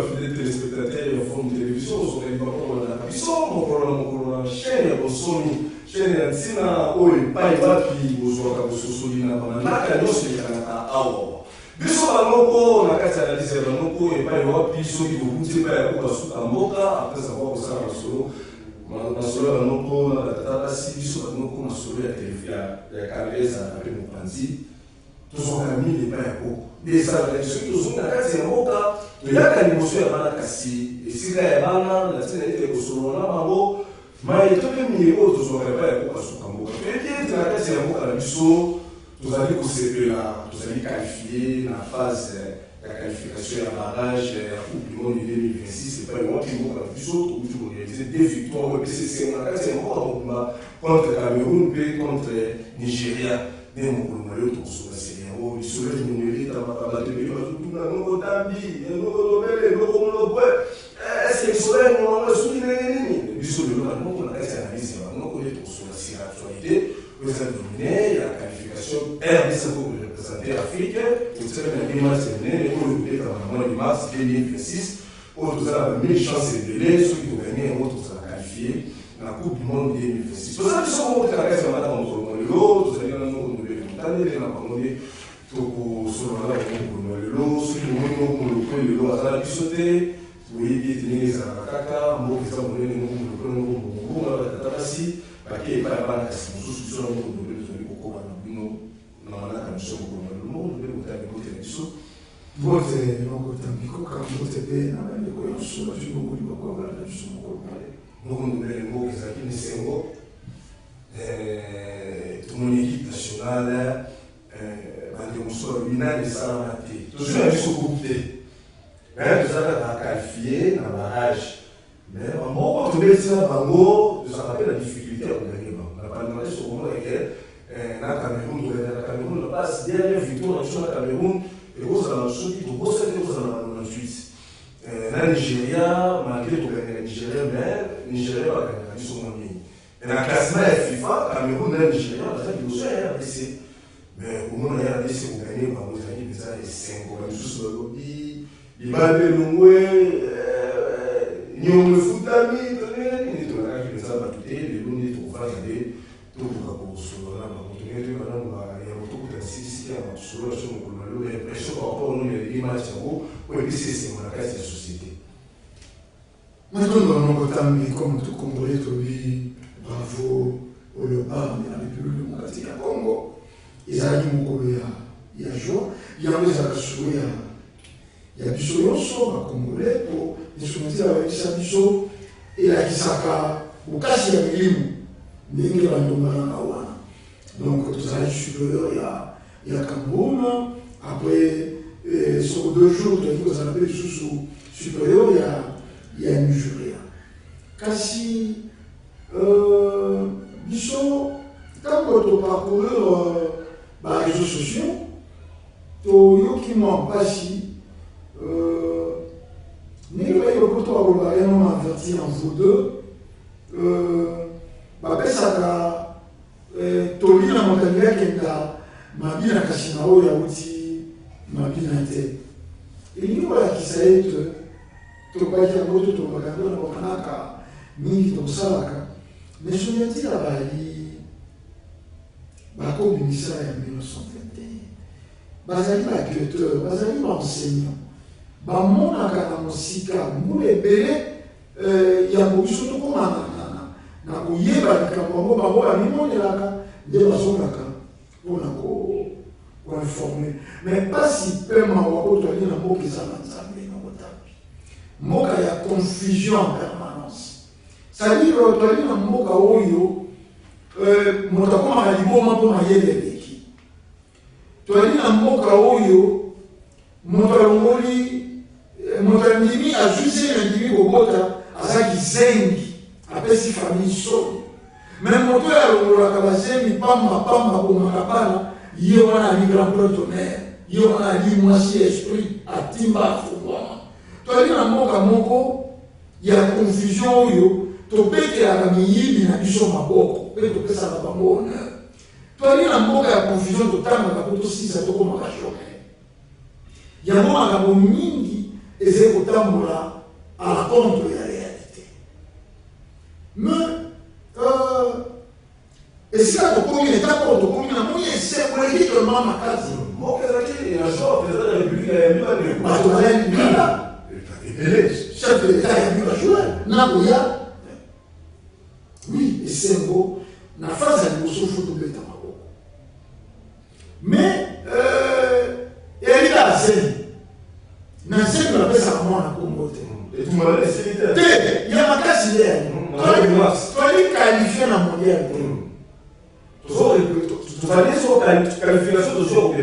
Fidèles téléspectateurs et forme de télévision, vous aurez la chaîne, chaîne Sina, Pai Wapi, Bozoka, Bososolina, Naka, Yoselika, Awa. Biso Banoko, Nakata, Banoko, et Pai Wapi, Soki, Bobuti, Pai Wasuka Moka, après avoir posé un solo, Masolo, Banoko, Tabasi, Biso Banoko, Masolo, la Calesa, avec mon Panzi, tous ont mis les Pai Wako. Des ceux qui ont Nakati, Moka, il y a une émotion à Manakasi, et si la Yabana, la Tina était au solo, Mambo, mais tout le monde est au réveil pour son cambo. Et bien, tu as dit à la biseau, tu as dit que c'est là, tu as dit qualifier la phase de qualification à barrage, la Coupe du Monde 2026, c'est pas moi qui m'ont la biseau, où tu m'as réalisé des victoires, mais c'est un contre Cameroun, puis contre Nigeria. Des mots pour le tout sur la série. Le soleil numérique, tu as pas de pays, tout le monde a dit, est-ce que le soleil nous a soumis les biseau de l'eau, on a analysé, on connaît sur l'actualité, vous avez dominé la qualification RDC pour représenter l'Afrique, vous savez que les matchs sont menés, pour le début en mois de mars 2026, vous avez 1000 chances de délai, ceux qui ont gagné, autres sont qualifiés la Coupe du Monde 2026. Pour ça, nous sommes en train de faire contre le lot, vous avez un nombre de montagne, les Napamonais, Toko, Solana, le lot, ceux qui ont le lot à la pissoté. Oui, il y a Kaka, Moki, Tabasi, Paquet, Parabana, sous son nom de Boko, Namana, le monde, le côté de Sou. Bote, non, côté de Biko, quand vous êtes bien, le coin sous la fille, beaucoup de Boko, la fille, beaucoup de mots qui s'acquittent, c'est un mot. Toute mon équipe nationale, l'UNA de Salamati, toujours un discours coupé. Mais tout ça a qualifié dans la barrage. Mais en gros, quand on met ça, ça rappelle la difficulté à gagner. On n'a pas demandé sur le moment que la Cameroun, la passe dernière victoire dans le Cameroun, et vous avez un souci, vous avez un Suisse. La Nigeria, malgré tout gagner la Nigeria, mais Nigeria va gagner la mission en ligne. Et dans le classement FIFA, Cameroun et Nigeria, ça qui nous a RDC. Mais au moment où la RDC, vous gagnez, vous avez déjà les 5 ans, juste le lobby. Il va aller loin, il y a un foutami, il y a un qui va tout les lunes, il va aller, tout va pour solo, il y a un retour de la CDC, solo, il y a l'impression par rapport à l'image en haut, et puis c'est mon cas, c'est la société. Maintenant, dans notre temps, comme tout Congolais, bravo au Léopard, de la République démocratique du Congo, ils ont dit mon Congolais, il y a jour, il y a des actions. Il y a du soyonso à Congolais pour les soumettre avec sa biso et la Kisaka au cas il y a des limes n'engagent pas de donc tout ça est supérieur il y a Cameroun après sur 2 jours tu as dit que ça s'appelle sous supérieur il y a Nigeria kasi biso quand tu parcours les réseaux sociaux tu yoki moi pas si mais le pourtour va vraiment avertir en vous deux. Ça Toli na montagne qui a ma vie na Kashinao ya uti ma vie na été. Et nous voilà qui sait to pas dire moto to bagando na bokanaka ni to salaka. Mais je me dis là ba ko bimisa ya 1921. Bazali ba guetteur, bazali ba enseignant. Bamonaka na mosika mule ebele ya kobiso tokoma na koyeba likambo yango bango bamimonelaka nde bazongaka mpona koinforme mais mpasi mpe mawa oyo toali na mboka eza na nzambe na kotapi mboka ya confusion en permanence cestadire toali na mboka oyo moto akomaka liboma mpo mayele eleki toali na mboka oyo moto alongoli moto andimi azwisi nandimi kobota azaki zengi apesi famille soni me moto oyo alongolaka bazengi pamba bomaka bana ye wana ali grand tonnerre ye wana ali mwasi esprit atimba afungwama toali na mboka moko ya confusion oyo tobetelaka miyibi na biso maboko mpe topesaka bango honneur. Toali na mboka ya confusion totangaka mpo tosisa tokomaka chômeur. Yango makambo mingi ezali kotambola à la contre ya réalité. Mais esika tokomi etako tokomi na moni esekoleki tolema makasi moko ezalaki un jour président de la république ayambi bato bayambi mbila chef de l'état ayambi bajoueur nakoya oui esengo na phase ya liboso fo tobeta maboko mais elika aseni na nsengo napesaka mwana kongo te te ya makasi le toali qualifie na mondial te qualification toujours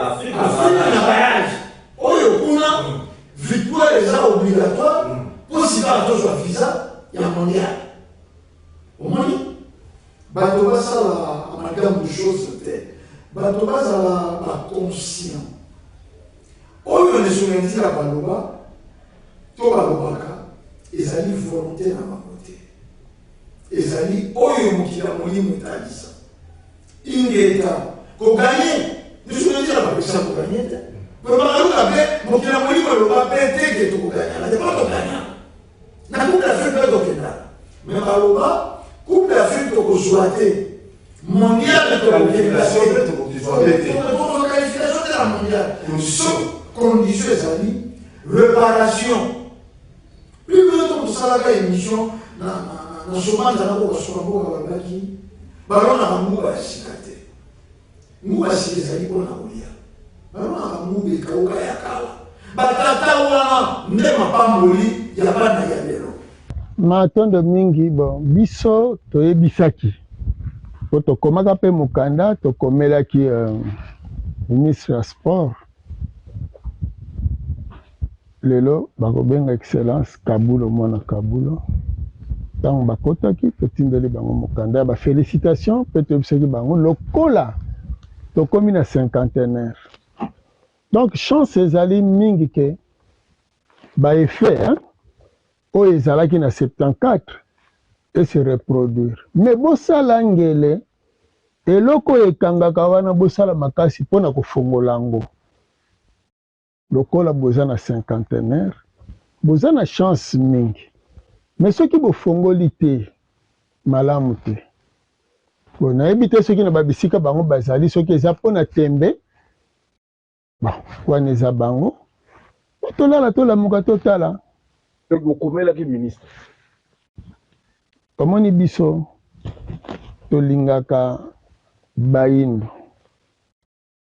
Afrique na voyage oyo kuna victoire eza obligatoire mpo sika atozwa visa ya mondial. Omoni bato basala amalgame de chose te bato bazala baconscient oyo nesonenzila baloba to balobaka ezali volonté na bango te ezali oyo mokili ya molimo etalisa ingeta koganye nesonenzila bapesa koganye te pe bakaluka mpe mokili ya molimo eloba mpe teke tokoganyana te po toganyana na coupe d'Afrique mpe tokendana me baloba coupe d'Afrique tokozwa te mondial qualification te la mondial condition ezali réparation plus bientôt tosalaka émission na somanza nako basoka mboka balobaki balonaka nguba ya sika te nguba sika ezali mpona kolia balonaka nguba ekauka ya kala batata wana nde mapamboli ya bana ya lelo matondo mingi bon biso toyebisaki po tokomaka mpe mokanda tokomelaki ministre ya sport lelo bakobenga excellence Kabulo mwana Kabulo ntango bakotaki totindeli bango mokanda ya bafélicitation mpe toyebisaki bango lokola tokomi na cinquantenaire donc chance ezali mingi ke baeffet oyo ezalaki na 74 et se reproduire mais bosala ngele eloko oyo ekangaka wana bosala makasi mpona kofongola yango lokola boza na cinquantenaire boza na chance mingi mais soki bofongoli te malamu te bon nayebi te soki na babisika bango bazali soki eza mpona tembe bon wana eza bango tolala tolamuka totala bokomelaki ministre omoni biso tolingaka bayindo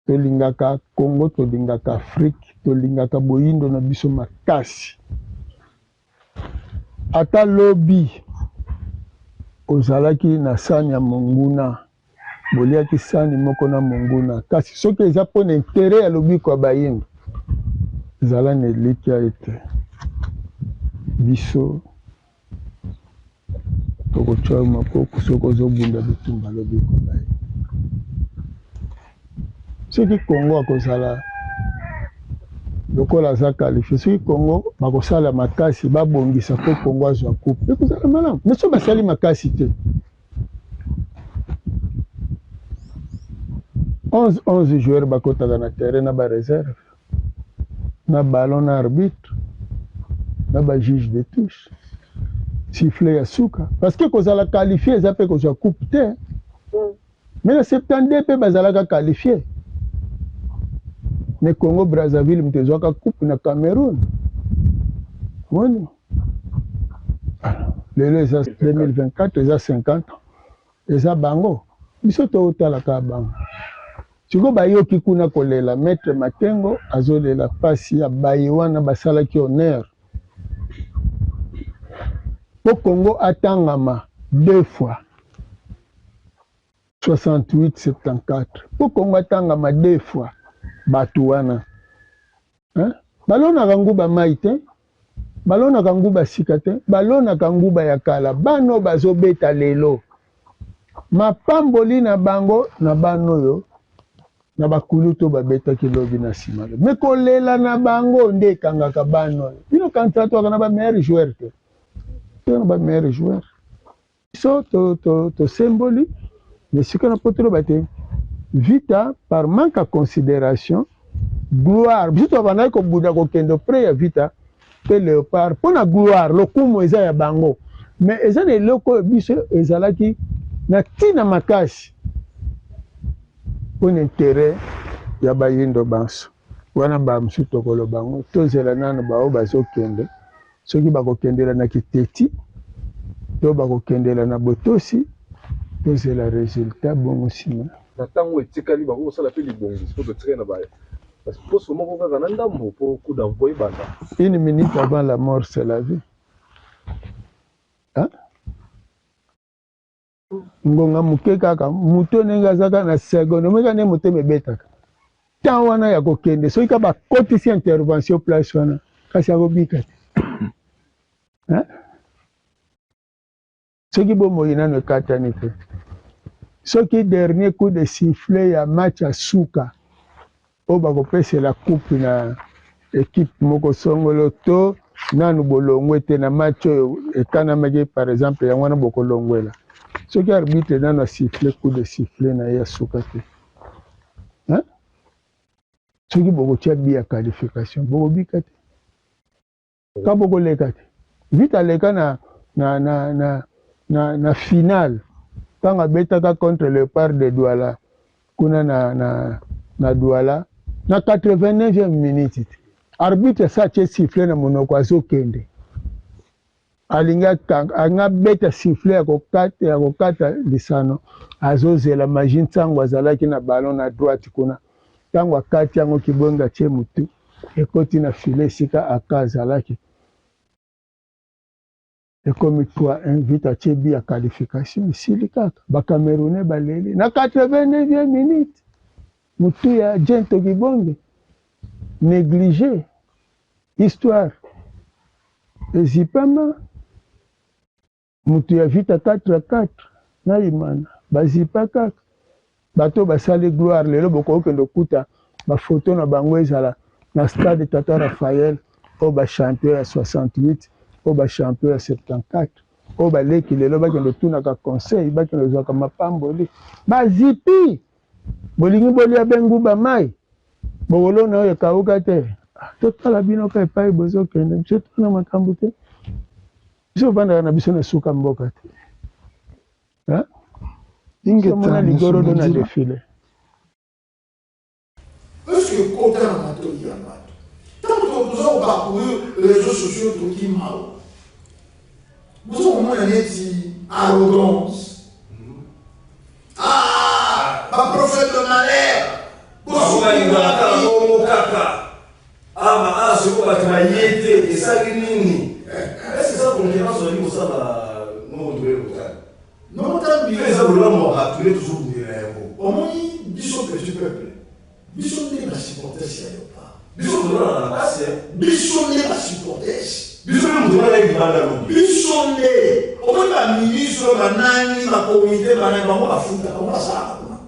tolingaka Congo tolingaka Afrique tolingaka boyindo na biso makasi ata lobi ozalaki na sani ya monguna boliaki sani moko na monguna kasi soki eza mpona intere ya lobiko ya bayindo ezala na elikia ete biso tokotswa makoko soki ozobunda bitumba lobiko na ye soki Congo akozala lokola aza qualifié soki Congo bakosala makasi babongisa mpo Congo azwa coupe ekozala malamu mais so basali makasi te 11 joueurs bakotaka na terrain na bareserve na ballon na arbitre na bajuge de touche sifflet ya suka parce que kozala qualifié eza mpe kozwa coupe te mais na 72 mpe bazalaka qualifié mais Congo Brazzaville moto ezwaka coupe na Cameroun moni lelo eza 2024 eza 50 ans eza bango biso totalaka bango siko bayoki kuna kolela maître Matengo azolela pasi ya bayi wana basalaki honneur po Congo atangama 2 fois 68-74 po Congo atangama 2 fois bato wana balonaka nguba mai te balonaka nguba sika te balonaka nguba ya kala bano bazobeta lelo mapamboli na bango na bano oyo na bakulu to babetaki lobi na nsima me kolela na bango nde ekangaka bano bino kanisa to na ba meilleur joueur te to na ba meilleur joueur so to symboli mais sika na potelo bate Vita par manque à considération gloire biso to bana ko buda ko kendo pre ya Vita pe Léopard pour la gloire lokumu eza ya bango mais eza na eloko biso ezalaki na tina makasi pour intérêt ya bayindo banso wana ba msu tokolo bango tozela nano bao bazokende soki bakokendela na kiteti to bakokendela na botosi tozela résultat bongo nsima na ntango etikali bakosala mpe libongisi po totikali na baya parce que poso moko kaka na ndambo po coup d'envoi ebanda 1 minute avant la mort c'est la vie hein? Ngonga muke kaka mutu ndenge azaka na seconde omeka nde motema ebetaka ntan wana ya kokende soki ka bakotisi intervention place wana kasi akobika te soki bomoi nano ekatani te soki dernier coup de sifflet ya match ya suka oyo bakopesela coupe na équipe moko songolo to nanu bolongwe te na match oyo ekanamaki par exemple yango wana bokolongwela soki arbitre nano asiffle coup de sifflet na ye ya suka te soki bokotia bi ya qualification bokobika te ka bokoleka te vite aleka na finale ntango abetaka contre Léopard de Douala kuna na Douala na 89e minute te arbitre sa atie sifflet na monoko azokende alingi anga beta sifflet ya kokata lisano azozela magi ntango azalaki na ballon na droite kuna ntango akati yango kibonga atie mutu ekoti na filet esika aka azalaki ekomi 3-1 vite atie bi ya qualification esili kaka bakamerunais baleli na 89e minute mutu ya Jento Kibonge négligé histoire ezipama mutu ya vite 4-4 na imana bazipa kaka bato basali gloire lelo bokokende okuta bafoto na bango ezala na stade Tata Raphaël oyo bachampion ya 68 oyo bachampion ya 74 oyo baleki lelo bakende otunaka conseil bakende ozwaka mapamboli bazipi bolingi bolia benguba mai bokolona oyo ekauka te totala bino ka epai bozokende biso tona makambo te biso ovandaka na biso na suka mboka te mona ligorodo na défilé est-ce que kota na matoi ya bato ntango toza koparcourir réseaux sociaux toki mao boza komona neti arrogance baprophète de malheur bakobalingaka bongo kaka soko bato baye te esali nini ese eza concurrence olingi kosala nodolekotala nomotala eza kolamo atule tozobundela yango omoni biso petit peuple biso nde basupporters ya Léopard biso tozolana na kasi biso nde basupporters biso mpe moto wana libanda lobi biso nde omoni baministre banani bakomité banani bango bafuta bango basalaka kuna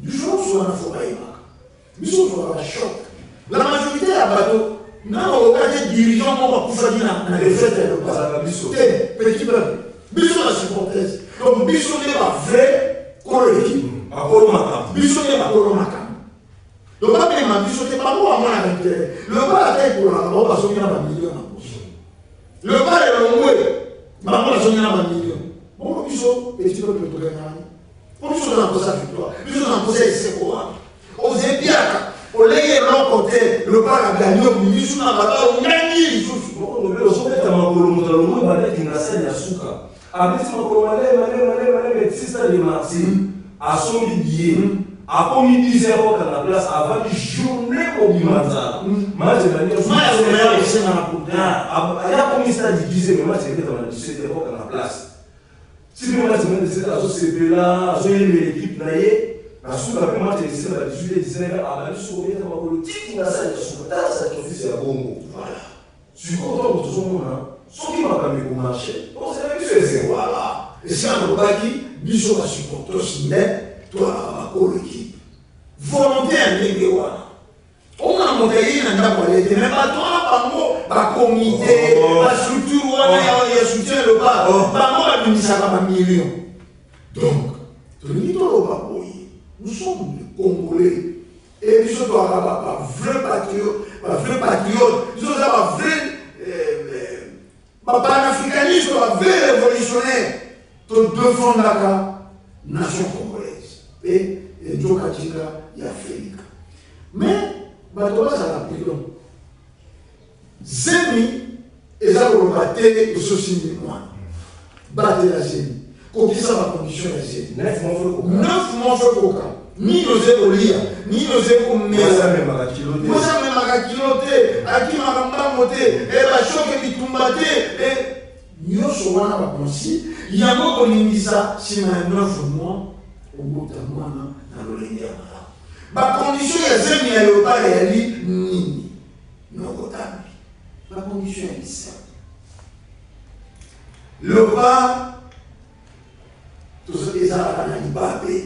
biso nyonso wana fo bayebaka biso ozwaka bachoc la majorité ya bato nano okate dirigeant moko akufaki na defete ya Léopard te petit peuple biso basupporters donc biso nde bavrai kolo équipe bakolo makambo biso nde bakolo makambo donc bamema biso te bango bamonaka intere Léopard ata ekolaka bango bazongi na bamillion na poso Léopard elongwe bango bazongi na bamillion bongo biso petit peuple tolengani po biso toza na posa victoire biso toza na posa eseko wana ozebiaka olenge eloko te Léopard agani biso na bato ongangi lisusu ozobeta makolo moto alongwe baleki na sani ya suka abeti makolo maleme tisa de marti asombi biye akomi 10 heures okanga place avant journée mobima nzala match yakomi stade 10 heures match eketama na 17 heures okanga place simi match mene 17 heures azosepela azoyembela équipe na ye na suka mpe match ekisema na 18 heures 19 heures abandi suka oyeta makolo tiki na sani ya suka tala sacrifice ya bongo sikoyo ntango tozomona soki makambo ekomarche ozela biso eze voilà esika nalobaki biso basupporters nde toalaka bakolo équipe volonté ya ndenge wana omona moto ayei na ndako alete me bato wana bango bakomite bastructure wana ya soutien loba bango babimisaka bamillion. Donc tolingi toloba boye nous sommes des Congolais et biso toaka bavrai patriote biso oza bavrai panafricaniste bavrai révolutionnaire todefendaka nation congolaise et nzokatinga ya Afrika. Mais bato bazala prudent zemi eza koloba te tososimbi mwana batela zemi kokisa bacondition ya zemi 9 mois fo koka ni oze kolia ni oze komela mosa memaka kilo te akimaka mbango te bashoke bitumba te nyonso wana bakonsi yango kolingisa nsima ya 9 mois obota mwana na lolenge ya malamu. Bacondition ya zemi ya loba yali nini nokotambi bacondition ya lisa loba ezalaka na libabe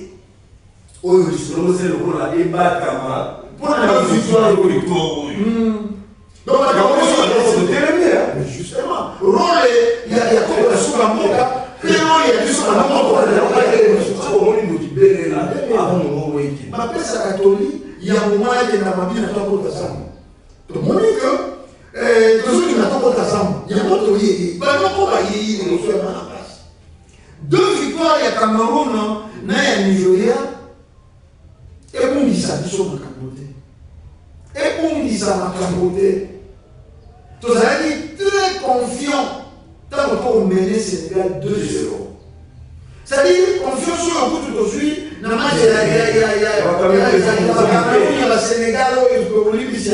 oyo lisolose lokola ebakama mpona na victoire kolektor oyo donc justement rôle ya kokola suka mboka pe rôle ya biso na moko bapesaka toli ya moma yakenda mabina tokota sango tomoni ke tozolinga tokota sango yango toyei banoko bayei liboso ya bana basi 2 victoire ya Cameroun na ya Nigeria ebungisa biso makambo te ebungisa makambo te tozalaki très confiant ntango tokomene Sénégal 2-0. C'est-à-dire confiance oyo kutu tozwi na match ya basénégal oyo olympique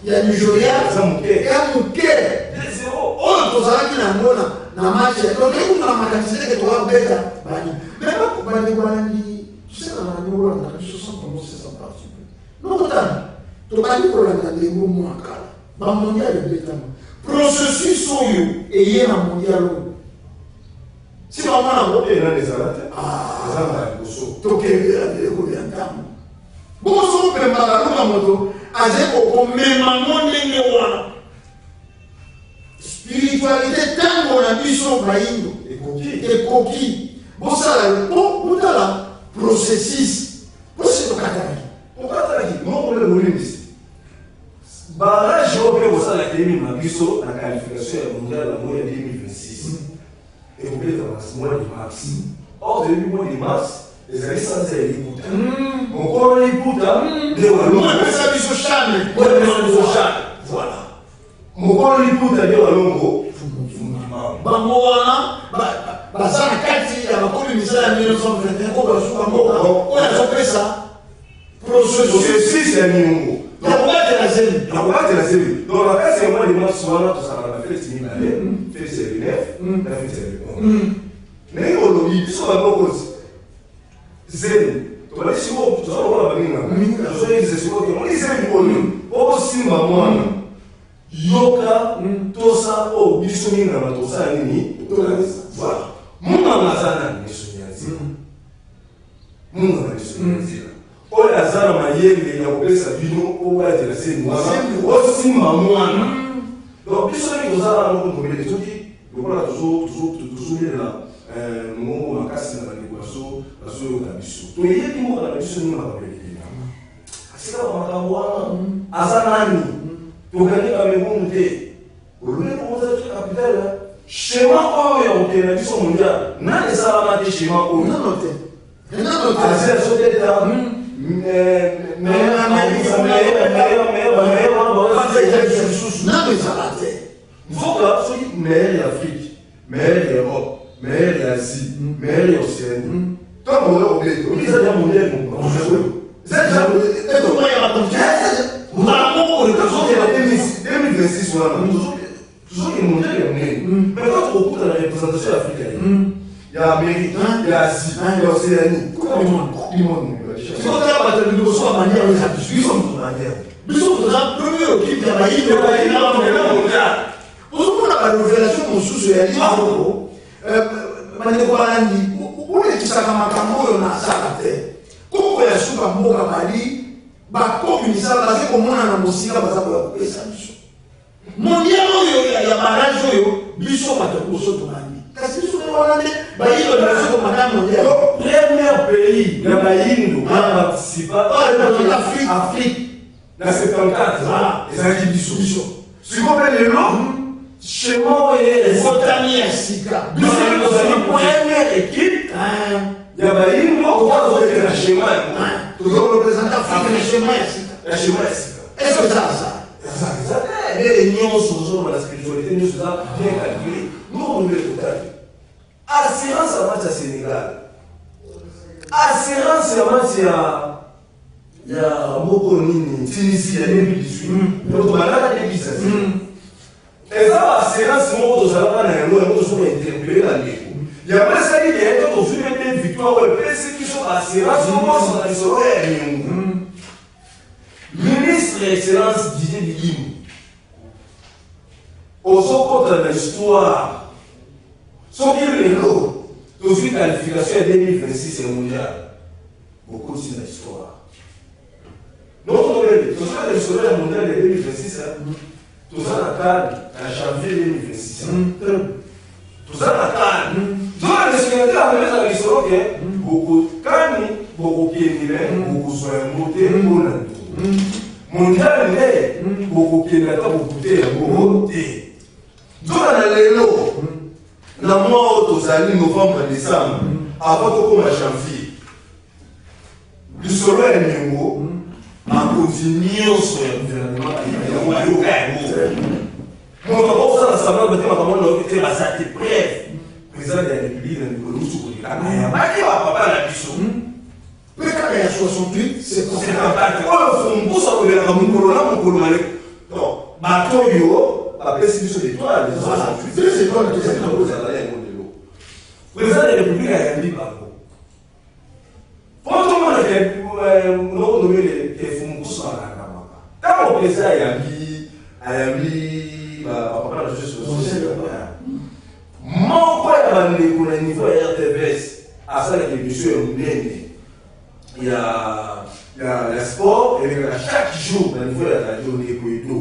ya Nigeria ya moke oyo tozalaki na yango na match tokekuna na makanisi teke tokabeta bani mais bandeko balandi tosenana niolanda biso sans commencer sans participer nokotana tobandi kolanda ndenge mwa kala bamondial ebetama processus oyo eye na mondial oyo si bamona ngo ezala te ezala liboso tokendela bileko bya ntango boso kopembaka luka moto aze kokomema ngo ndenge wana spiritualité ntango na biso bayindo ekoki bosala botala processus posi tokatalaki mokole molimbisi barage oyo mpe bosalaka emi na biso na qualification ya mondial yango ya 2026 ekobeta mois de mars. Or depuis mois de mars ezali sanza ya liputa mokolo liputa nde walongo biso chane voilà mokolo liputa nde walongo bango wana baza na kati ya bakomi misala ya 1921 ko basuka mboka oyo azopesa processus ya niongo yakobatela zemi donc na kasi ya mois de mars wana tosalaka na fete mibale fete ya 9 na fete ya 11 ndenge olobi biso babokozi zemi tobali sikoyo tozalokola baninga tozoyebisa sikoyo tomoni zemi oyo okosimba mwana yoka tosa oyo biso ningama tosala nini voilà munganga aza nani biso nyanzila munganga biso nyanzila oyo aza na mayele ya kopesa bino obatela zemi wana osimba mwana donc biso nini tozala noko mobele soki lokola tozolela mongo makasi na bandeko bazoyoka biso toyebi mboka na biso nini bakabelekena asika bamakambo wana aza nani tokani kamebungu te olobeli kokoza te capitale shema oyo ya kokenda biso mondial nani esalama te shema oyo azela soteta mfoka soki meilleur ya Afrique meilleur ya Europe meilleur ya Asie meilleur ya Océanie ntango oyo obeto okiza ya mondial toujours une mondiale ya monene mais quand tokokuta na représentation ya Afrique ya Amérique ya Asie ya Océanie coupe du monde sikotala bato liboso ya manière eza biso toza premier équipe ya bayinde ozomona barévélation mosusu ya livre bandeko balandi olekisaka makambo oyo na asala te koko ya suka mboka mali bakominisa baza komona na mosika baza koya kopesa biso mondial oyo ya barage oyo biso bato koso tobandi kasi biso wana nde bayindo bazo komanda mondial premier pays na bayindo participa Afrique na 74 ezalaki biso sikope lelo schéma oyo ezotami ya sika biso tozali première équipe ya bayindo okozokela schéma tozorepresente Afrique na schéma ya sika est-ce que ça les nyonso ozoma na spiritualité nyonso eza bien calculé nokombe totali assurance ya match ya Sénégal assurance ya match ya moko nini Tunisie ya 2018 tobalaka te bisasi eza baassurance moko tozalaka na yango tozoma interpele na ndeko yango esali ke tozwi mpe victoire oyo epesi biso baassurance mokoso na lisolo ya nyongo ministre excellence Didier Didimu ozokota na histoire soki lelo tozwi qualification ya 2026 ya mondial bokoti na histoire notobele tozwi na lisolo ya mondial ya 2026 toza na kane na janvier 2026 toza na kane zona nationalité anglaise na lisolo ke bokokani bokokendile bokozwa yango te mpona mondial nde bokokende ata bokute yango te zona na lelo na mois oyo tozali novembre décembre avant tokóma janvier lisolo ya niongo makonzi nyonso ya gouvernement yango ayoka yango moto akosala sambla bate makambo na oyo te baza te bref président de la république na mikolo mosusu kolekana yabaki bapapa na biso mpe kaka ya 68 c'est oyo mbusa kolelaka mokolo na mokolo maleko bato oyo bapesi biso l'étoile ozala yango lelo président de la république ayambi bango po tomona nokonomele efumukusu bakangamaka ntango président ayambi bapapa na biso moko ya bandeko na niveau ya RTVS asalaka émission ya monene ya sport elekaka chaque jour na niveau ya radio ndeko edo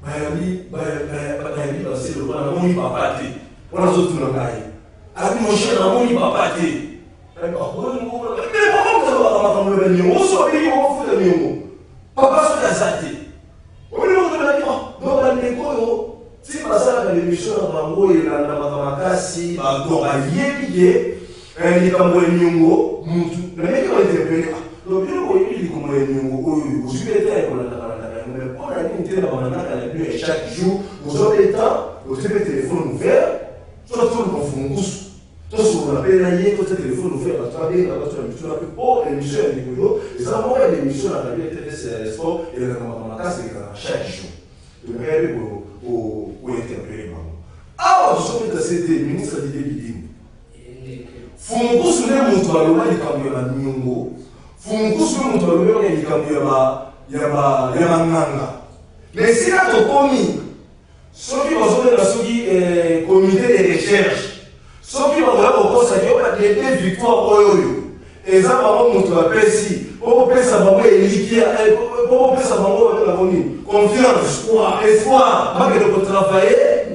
bayambi baselo wana namoni papa te wana azotuna ngai abi moshe namoni papa te makambo ya niongo oso abiki okofuta niongo papa soki aza te olinokotolaki donc bandeko oyo ti basalaka l'émission na bango elandamaka makasi donc bayebi ye likambo ya niongo mutu nameki bainterpele lobilo oyebi likambo ya niongo oyo ozwi ete ekolandakalandaka yango mais mpona nini te na balandaka na bino ya chaque jour ozwa etan ozwi mpe telefone ouvert soit toluka mfungusu tosokola mpe na ye totia telefone ouvert bato babengaka bato na mituna mpe po émission ya ndeko yo eza moko ya émission na radio TVS sport elekamaka makasi elekaka chaque jour tomeyabi kointerpele bango awa tosometa sete ministre Didier Didimu fungusu nde moto aloba likambo ya baniongo fungusu nde moto aloba likambo ya banganga na esika tokomi soki bazobenga soki comité de recherche soki bakoya kokosaki oyo victoire oyo eza bango moto bapesi po kopesa bango elikia po kopesa bango babengako nini confiance espoir bakende kotravaille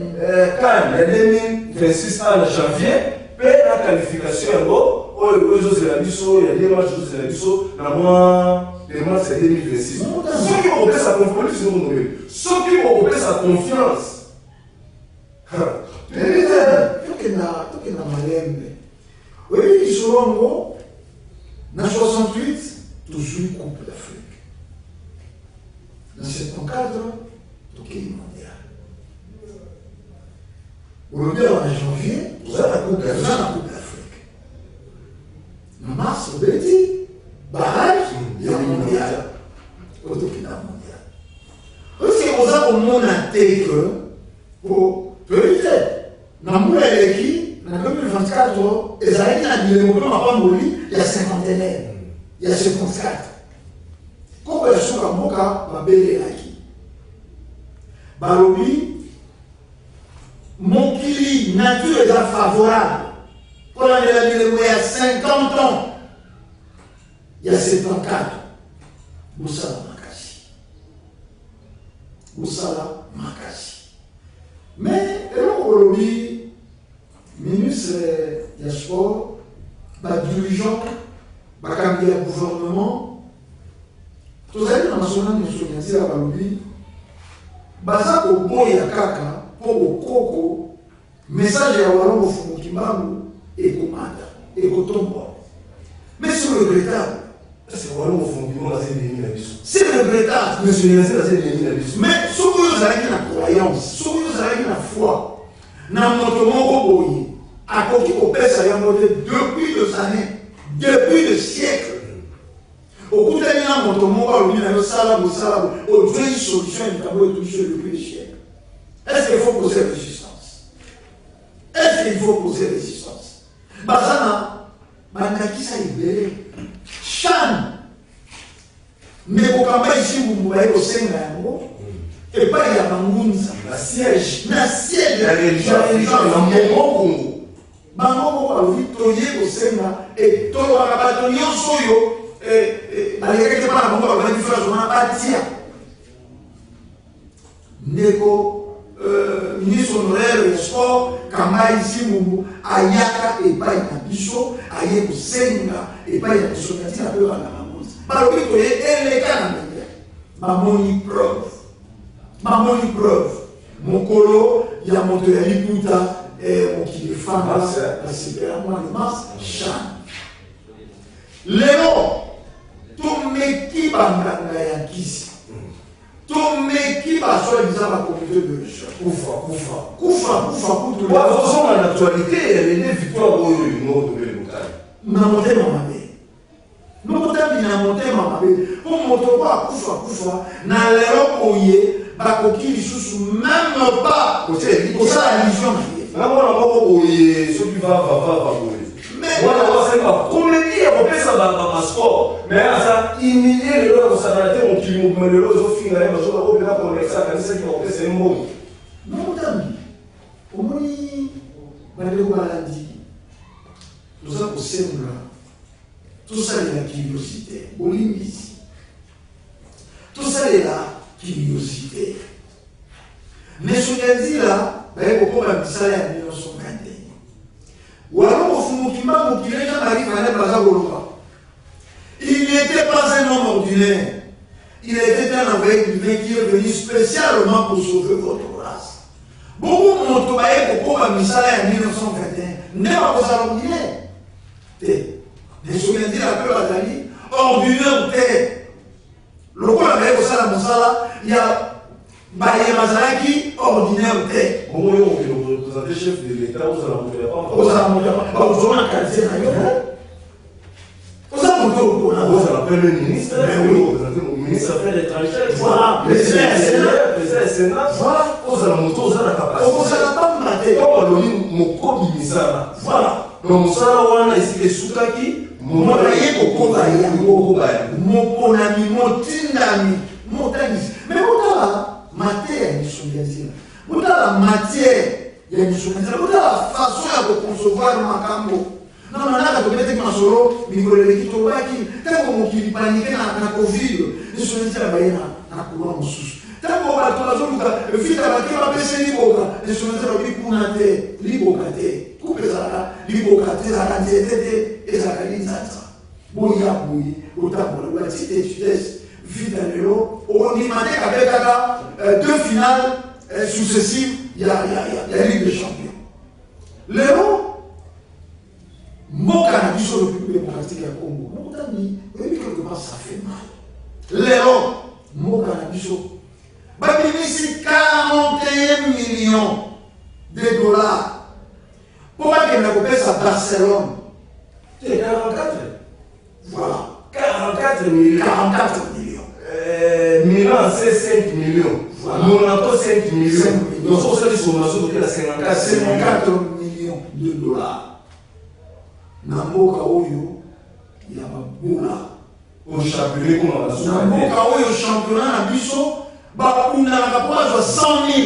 kane ya 2026 na janvier mpe na qualification yango oyo ezozela biso ya 2 match ezozela biso na le match ya 2026 soki bokopesa confiance soki bokopesa confiance tokenda malembe oyebi lisolo yango na 68 tozwi coupe d'Afrique na 74 tokei mondial olobi awa na janvier toza na coupe d'Afrique na mars obeti barrage ya mondial po tokenda mondial osi oza komona te ke po toyebi te na mbula eleki na 2024 ezalaki na bilemo mpe mapamboli ya cinquantenaire ya 54 koko ya suka mboka babelelaki balobi mokili nature eza favorable mpo landela bilemo ya 50 ans il y a 74. Boussala Makasi. Boussala Makasi. Mais, aujourd'hui, ministre des Sports, dirigeant, le gouvernement, tous les nationaux de souveraineté à Balobi, baza ko boya kaka pour koko message ya walo fumu kimbangu et commanda et kotombo. Mais c'est regrettable. C'est walo fumu kimbangu c'est des milliers. C'est regrettable. Mais c'est des milliers. Mais ce que vous avez la croyance, ce que vous avez la foi, na motomo boye, à koki ko pesa ya moté depuis des années, depuis des siècles. Au bout d'un an, mon mot, il y a un salaire, au Dieu, une solution, il a beau toucher le plus cher. Est-ce qu'il faut poser résistance? Est-ce qu'il faut poser résistance? Bazana, Bandaki ça libéré. Chan, mais au campagne ici, vous voyez au Sénégal, et pas il y a Bangunza, la siège, la religion, la Congo. Bango, a victorié au Sénégal, et tout le rabatton, soyo. Malgré que pas la bombe, on va dire qu'on a bâti. Neko, ministre honoraire des Sports, Kamba ici, Moumou, Ayaka et Paï Nabiso, Ayeko Senga et Paï Nabiso, qui a peu à la maman. Balobi, tu es les cas Mamoni preuve. Mon colo, il y a mon théorie Pouta, et mon qui est femme, la super moi de mars, Chan. Léon, Tomeki Banganga Yankisi. Tomeki Bassoa la communauté de recherche. Koufa, pour tout le monde. En actualité, elle est des victoires au nord de l'État. Namonté Mamabé. Namonté Mamabé. Pour montrer quoi, Koufa, n'a l'air oye, Bakoki, Lissous, même pas. Pour ça, la religion. Ceux qui va. Mais comédie à ça sport mais ça humilier le lot ça va être mon petit mouvement le lot au final mais je vais pas pour ça quand c'est qui va c'est un mot non tami au moins malgré quoi l'a dit nous avons tout ça est la curiosité Bolivie tout ça est la curiosité mais ce qu'elle dit là ben pourquoi même ça est en 1921 ou alors au fond qui m'a motivé il n'était pas un homme ordinaire. Il était un envoyé divin qui est venu spécialement pour sauver votre race. Beaucoup m'ont trouvé pour comme Misala en 1921. N'est pas pour ça ordinaire. Des souvenirs la peur à Dali, ordinaire t'es. Le coup avec pour ça la Monsala, il y a Baye Mazalaki, ordinaire t'es. Comment on peut représenter chef de l'État, vous allez montrer pas. Vous allez montrer pas. Vous allez qualifier d'ailleurs. Vous allez montrer au courant. Vous allez appeler le ministre. Le ministre affaires étrangères. Voilà. Le Sénat. Voilà. Vous allez montrer aux la capacité. Vous allez pas me mater. Comme on dit, mon code ministère. Voilà. Donc, Moussala Wana, ici, les Soutaki, mon moyen au Kobaya. Mon ami, mon tindami, mon tanis. Mais vous avez la matière, vous avez la matière. Il y a une chose, vous avez la façon de concevoir le macambo. Non, non, là, vous mettez un solo, mais vous avez l'équipe au baki. Tant que vous paniquez dans la Covid, les choses sont là, dans la couronne sous. Tant que vous avez la zone, le fil de la qui va baisser l'Iboka, les choses sont là, l'Ibokate, l'Ibokate, coupez ça, l'Ibokate, ça a été, et ça a été ça. Bouya, bouille, autant pour la cité, tu laisses, vite à l'élo. On dit avec deux finales successives, il y a la Ligue des Champions. Léo, Moka n'a dit sur le public démocratique à Congo. Mon ami, quelque part ça fait mal. Léon, Moka n'a dit sur. Babinisi 41 millions de dollars. Pourquoi qu'il n'a pas fait ça à Barcelone? C'est 44. Voilà. 44 millions. 44 millions. Milan, c'est 5 millions. Voilà. Monaco, 5 millions. 5 millions. Donc, ça, c'est la 54 millions de dollars. Namboka Oyo, il y a Baboula. Au championnat, comment on a Namboka Oyo, championnat, Nabiso, Bakuna, Nakapwa, 100 000.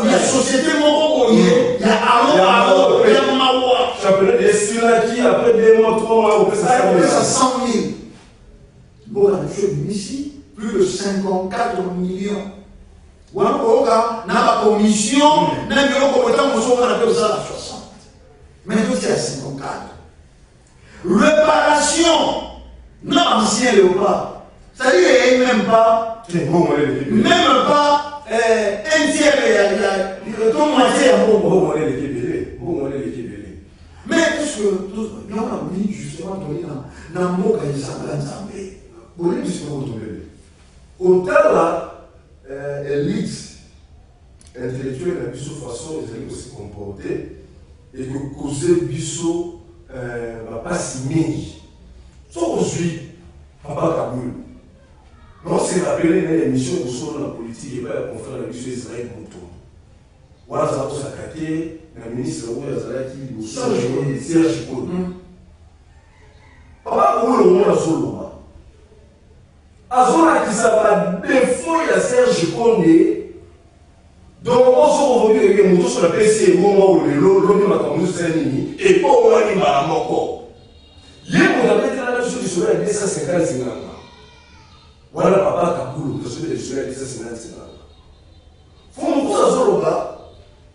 Il y a Société Moko, il y a Aro, il y a Mawa. Championnat de Silaki, après 2 mois, 3 mois, on peut ça 100 000. ici plus de 54 millions. Wanapoka na la commission, na biloko autant nous sommes à 60. Mais tout c'est à 54. Réparation, non ancien léopard. C'est-à-dire même pas, même pas un tiers de ton moitié à bon mais puisque nous avons dit justement dans le mot qu'il s'appelle pour lui, c'est pour tomber. Autant là, élite intellectuelle a biso façon de se comporter et que causer biso pas si mingi. Sauf aujourd'hui, Papa Kaboul. On s'est rappelé dans l'émission de sur la politique et pas la conférence de biso Israël Moutou. Voilà, ça va s'attaquer. Le ministre qui Serge Koul. Papa Kaboul, on a solo. Azona qui s'appelle défaut de Serge Kondé. Donc, on se retrouve avec les motos sur la PC, et on va et pas au moins il m'a encore. Hier, on a fait la chose du soleil à 250 secondes. Voilà Papa Kaboul, le soleil du soleil à 250 secondes. Faut nous poser à Zoroba.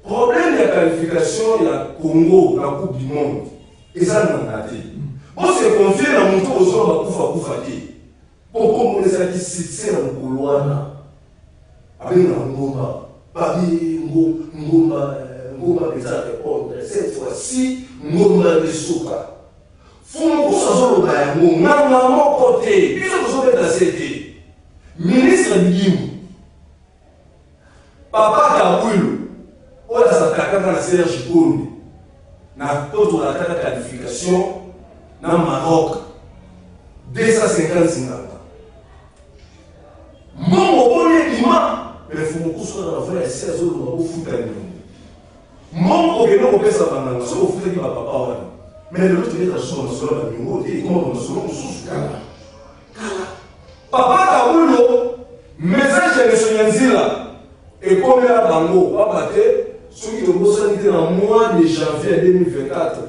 Problème de la qualification de la Congo, la Coupe du Monde. Et ça, nous avons raté. On s'est confié dans mon tour aux Zoroba Koufa pour qu'on ait dit dans le couloir, avec un ngomba, babi ngomba pesa répondre. Cette fois-ci, ngomba de souka. Faut nous sortir le bayango, ngamba mon côté, puis nous sommes dans cette ministre Bigim, Papa Kaboul, on a sa carte Serge Koul, na toute la carte qualification, dans Maroc, 250 Mon premier ima, mais il faut que soit dans la vraie 16 heures au foot à Mon premier nom au ça va dans au foot qui va papa. Mais l'autre est dans son numéro et comment on se sous Papa Kabulo, message de Sonyanzila et comme la bango, papa ceux qui ont bossé dans le mois de janvier 2024.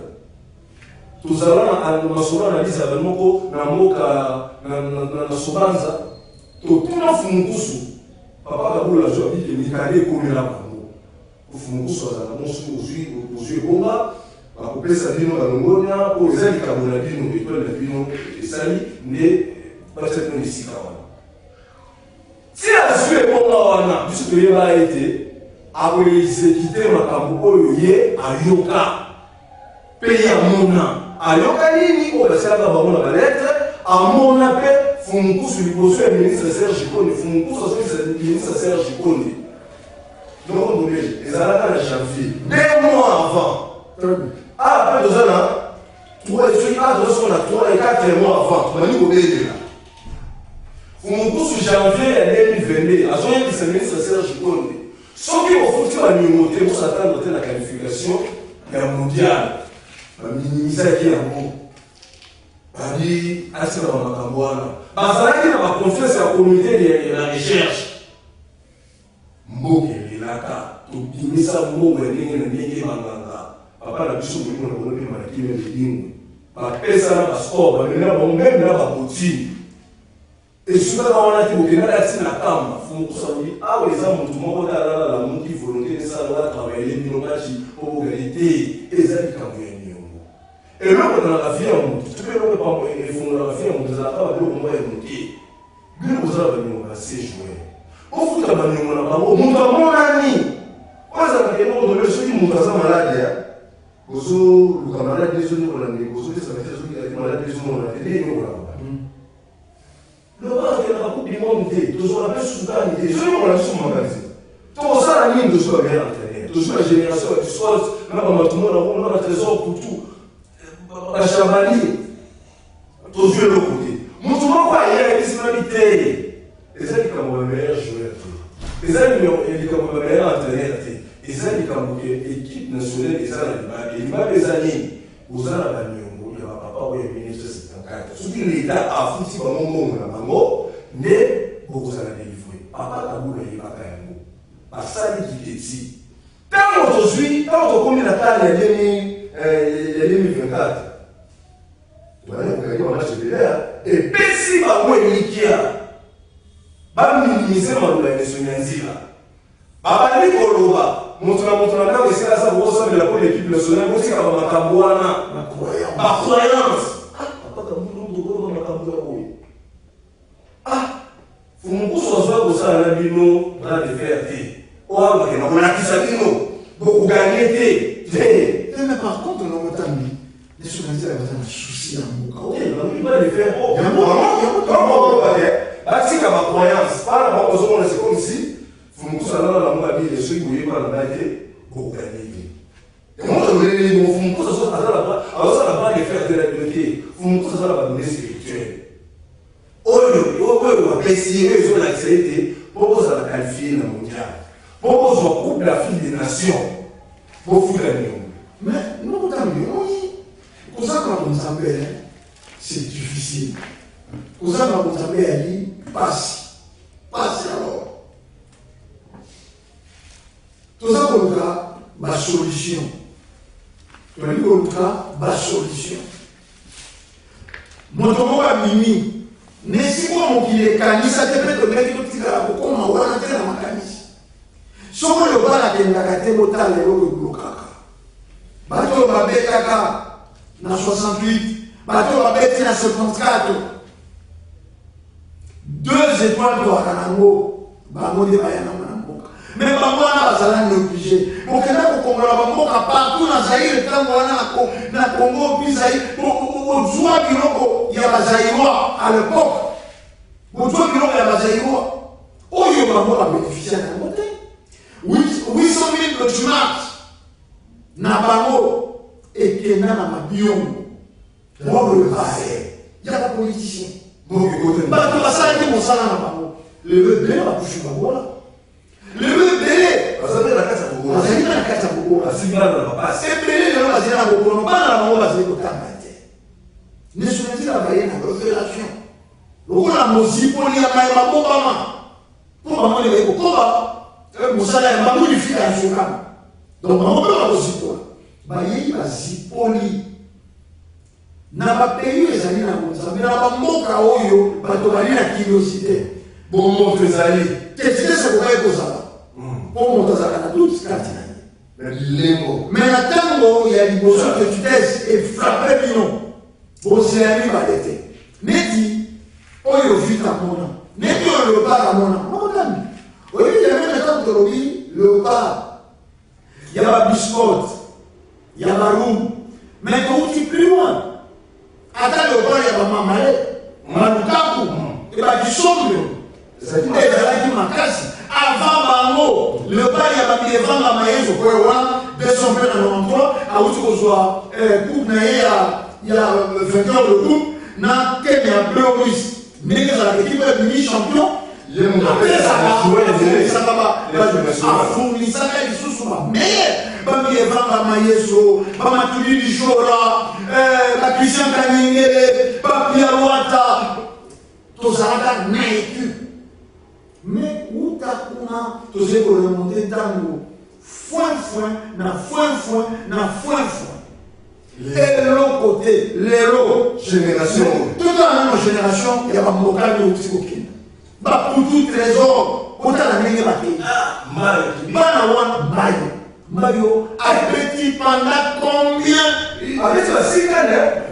Tous allons à Masura dit ça va na Sobanza. Totuna Fumukusu, Papa Kaboul a dit que Mikade comme la bango. Fumukusu a annoncé aux yeux bomba, a coupé sa vie dans l'Ongonia, pour les amis Kabonabino, l'école de Bino et Sali, mais pas cette ici. Si la suite est bomba, puisque il a été, après exécuté Makambo Oye, à Yoka, pays à Mona, à Yoka Nini, on va se faire la lettre, à Mona Paix. Fumukusu liboso ya ministre Serge Koné, Fumukusu aso ministre Serge Koné. Donc on doit ezalaka na janvier, 2 mois avant. Ah, après 2 ans, 3 et 4 mois avant, tu vas nous obéir là. Fumukusu janvier ya 2022, aso yebisa ministre Serge Koné. Soki ofuti banimote pour s'attendre à la qualification ya mondial, baminimizaki yango. Badi asina makamboana. Bazalaki na ba confiance ya comité de la recherche. Mboke lilaka to bimisa mboke ndenge na ndenge banganga. Papa na biso mo na bonobi malaki me bidingo. Ba pesa na score ba mena ba même na ba boti. Et suka na wana ki bokena dati na kamba fumu kusali awo eza mutu moko dala la muki volonté de ça la travailler binokachi pour égalité ezali kamwe. Et là, on a la vie à mon tu peux le pas et font la vie à mon des affaires de moi et mon pied. Bien vous avez nous à séjourner. Au foot à banni mon abamo, mon ami. Quoi ça que non de ceux qui m'ont passé malade. Bozo le camarade des jeunes on a des bozo ça fait ceux qui sont malades des jeunes on a des nous là. Le bas de la coupe du monde toujours la même Soudan des jeunes on a sous magasin. Tout ça la ligne de soi bien entraîné. Toujours la génération du soir, là tout le monde on a trésor pour tout. La chambali, toujours le côté. Mon tout le monde croit qu'il y a une personnalité. Les gens qui ont le meilleur joueur, les gens qui ont le meilleur entraîneur, les gens qui ont l'équipe nationale, les gens des années, aux ans à la il y a papa ou il y a ministre 74. Ce qui l'État a foutu comme un monde dans la mango, mais beaucoup ça l'a délivré. Papa Kaboul il n'y a pas qu'un mot. Parce que ça, il est ici. Tant aujourd'hui, quand on combien la taille, il y a 2024. Voilà, on a gagné un match de l'air. Et Pessi va où il y a baminimize maloba ya leso nyanzila babandi koloba moto na ndako esika aza kokosambela po l'équipe nationale botika bamakambo wana bacroyance apaka mundu kokoloba makambo ya oyo fumukusu azwa kosala na bino na defere te oyo bakenda kolakisa bino bokoganye te. Mais par contre, on a entendu les journalistes avaient un souci à Mouka. Il va les faire. Il y a ma croyance. Par rapport aux c'est comme si vous me dites la moi dit les ceux qui voulaient pas la balle pour gagner. Et moi je voulais les mots. Vous me dites ça alors ça va pas les faire de la beauté. Vous me dites ça va donner spirituel. Oh on va essayer ils ont l'accepté pour ça la qualifier dans le mondial. Pour ça coupe la fille des nations. Pour foutre la nuit. Mais nous, pour ça qu'on s'appelle, c'est difficile. Pour ça qu'on s'appelle, passe. Passe alors. Tout ça qu'on a, ma solution. Tu as dit qu'on a, ma solution. Mon tomo a mimi. N'est-ce pas qu'il est canis, ça te fait de mettre le petit gars pour qu'on m'envoie la tête dans ma canis. Sauf que le bas la tête, la tête, l'autal, le bloc. Bateau babetaka na 68, bateau babeti na 54. 2 étoiles pour Kanango, Bamode Bayana Manamoka. Mais Bamwana Bazalan est obligé. Pour que nous Congola Bamoka partout dans Zaïre, na Congo, puis Zaïre, au Zoua Biloko, il y a Bazaïrois à l'époque. Au Zoua Biloko, il y a Bazaïrois. Oh, il y a Bamoka bénéficié d'un côté. 800 000 de Tumarch. Na bango ekena na mabiongo pour le passé. Il y a des politiciens. Bato basala ki mosala na bango. Le bébé va toucher bango là. Le bébé bazali na kata bobo. Bazali na kata bobo. Bazali na papa. C'est belé le bazali na bobo. Pas na bango bazali ko tambate. Ne souhaitez la baye na révélation. Lokola mozipoli ya mai mabobama. Pour bango le ko ba. Mosala ya bango lifika nzokama. Donc, on peut avoir aussi toi. Il y a zipoli. Na ba pays les amis na monza. Mais na ba moka oyo, ba to bali na curiosité. Bon mon fezali. Qu'est-ce que c'est pour eux ça? Pour mon tazaka na toute carte na. Mais na tango il y a liboso que tu tèses et frapper bino. Bon c'est ami ba l'été. Neti oyo vita mona. Neti oyo le pas mona. Mona. Oyo il y a même temps de robi le pas. Il y a la biscotte, il y a la roue. Mais quand tu es plus loin, attends le bord, il y a la mamalé, Malukaku, et la bisombe, et la makasi. Avant Bango, le bord, il y a la biévan, la maïs, au point 293, à où tu reçois, coupe, il y a 20 heures de coupe, n'a qu'un bleu russe. Mais que ça, l'équipe est devenue champion. Après ça va fournir ça les sous mais bami evanga mayeso bama tuli dijora la Christian Kaningele papia wata to zanga naitu mais uta kuna to ze ko remonter tango foin et l'autre côté l'héros génération toute la même génération il y a pas mokali au Tikokin. Bah pour tout trésor, autant la même bâtée. Mario a petit pendant combien? Avec la cigale,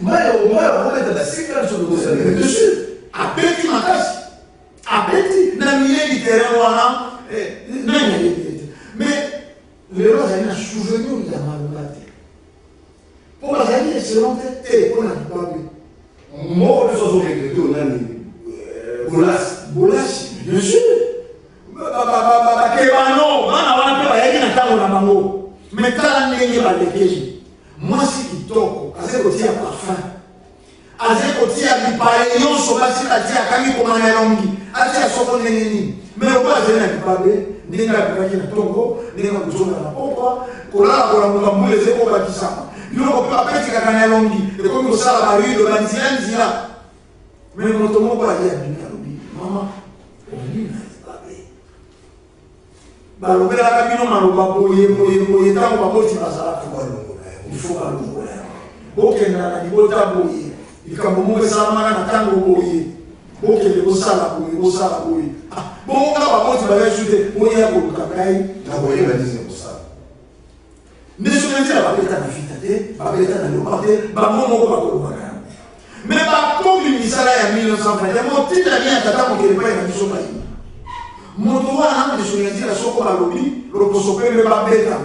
Mario, on va mettre la cigale sur le dossier. Dessus, a petit matas, a petit, n'a mis les terrains, mais le roi a un souvenir de la malhonnête. Pour la famille excellente, et on n'a pas vu. Moi, je suis regretté, on a mis. Bolas, bien sûr. Kebano, mana wana pe bayaki na tango na bango. Mais tala ndenge balekeji. Mwasi kitoko, aze kotia parfum. Aze kotia bipaye nyonso basi atia kangi komana elongi. Atia soko ndenge nini. Mais oba aze na bipabe, ndenge abikaki na tongo, ndenge kuzonga na popa, kolala kola mbule ze ko bakisama. Biloko pe apeti kaka na elongi, ekomi kosala barido banzila. Mais moto moko ali abina lobi, mama, oni na babe. Balobela ka bino maloba boye tango baboti bazala ko balongo. Il faut balongo. Bokenda na libota boye. Ikambo moko esalamaka na tango boye. Ok, au sala, au sala, oui. Bon, on va pas ajouter, on y a pour le cacaï, la voyez, va dire pour ça. Mais je veux dire, la bêta n'a fité, la bêta n'a pas bah, mon mais par contre, il s'est là en 1920, mon petit ami a tata mon kélépa, il a dit son pays. Mon droit à me souvenir de la soko à lobby, le posope, le babeta.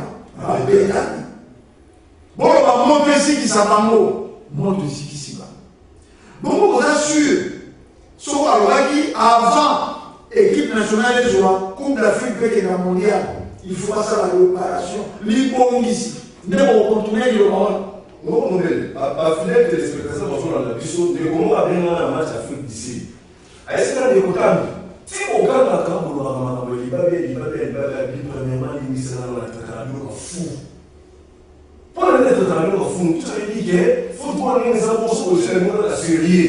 Bon, on va monter ici qui s'en va mot. Monte ici qui s'y va. Bon, on assure. Soko à l'Oaki, avant, équipe nationale des joueurs, Coupe d'Afrique, qui est la mondiale, il faut passer à la réparation. L'Ibon ici. Ne pas contourner le monde. Non, non, à finir téléspectateurs dans la biseau, de comment a bien un match Afrique d'ici. Est-ce que les Kotami, si on regarde la carte, on va il va bien, premièrement, il dit ça dans la tête, fou. Pour la tête de la fou, tu as dit que football, les avons aussi la série.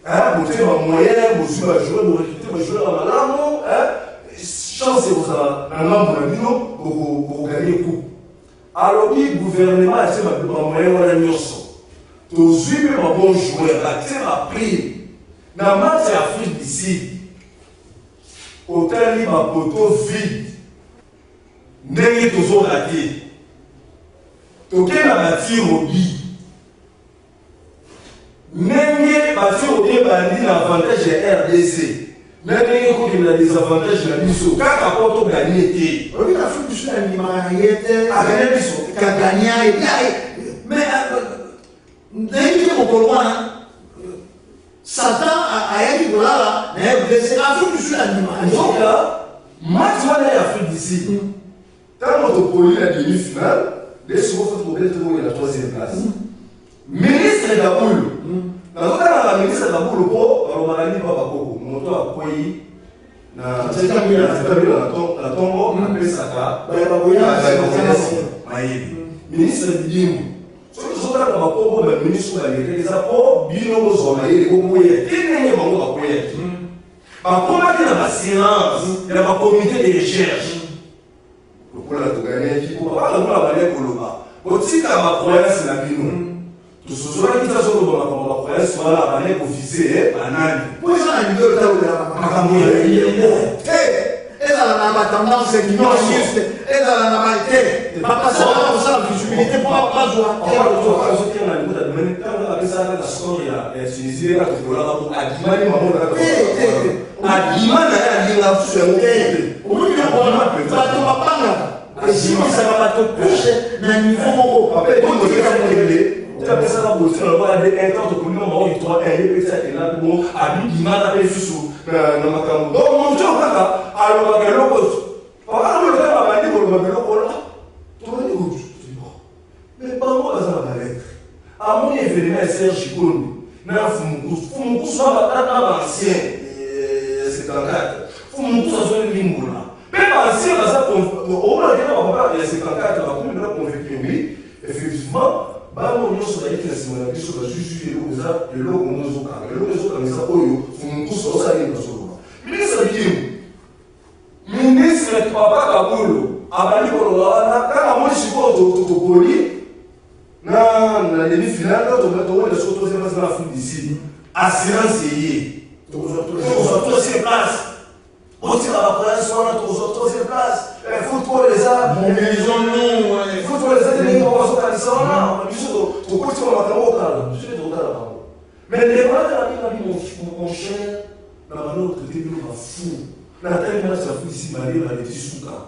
Vous avez un moyen, vous avez joué, vous recrutez, vous jouez à Malamo, chance vous avez un membre pour gagner le coup. Alors, le gouvernement a dit que le moyen de la tous les bons joueurs, a pris dans le match d'Afrique d'ici, autant il y a un poteau vide, n'est toujours raté. Tout est dans la tire au lit. N'est pas bâtir au bien bandit l'avantage de RDC. N'est pas des avantages de la mission. Quand la porte gagné, oui, l'Afrique du Sud a gagné, mais N'importe quoi, Satan a dit que là, c'est l'Afrique du Sud animal. Donc là, match l'Afrique d'ici. Tant qu'on a la demi-finale, les secondes pour être la troisième place. Ministre Gaboul. Dans la ministre Gaboul, on a dit Papa Koko, on a accueilli la tombe, on a appelé Saka, ministre Didimou. Ce que le ministre de l'Église, il y a un comité de recherche. Elle a tendance ignorante, elle a la maïté, pas passer à la visibilité pour pas mais pas moi, ça va l'être. À mon événement, Serge Kouni, Fumukus va ancien, c'est un cadre. Fumukus a joué le Limboula. Même ancien, on a dit que c'est un cadre, on a convaincu, oui, effectivement, on a dit que c'est un cadre, on a juste eu le logo, on a ministre de ministre de Papa Kabulu, Abali Kolora, quand on dit que Tokoli, na demi-finale, on a dit que c'est l'Afrique d'ici. Assurance est troisième place. On tire à la place, on a troisième place. Football, les arts, football, les arts, on va se mais les gens qui ont mon cher, dans la autre côté, nous sommes fous. La taille de la Afrique ici, ma vie, elle est sous cas.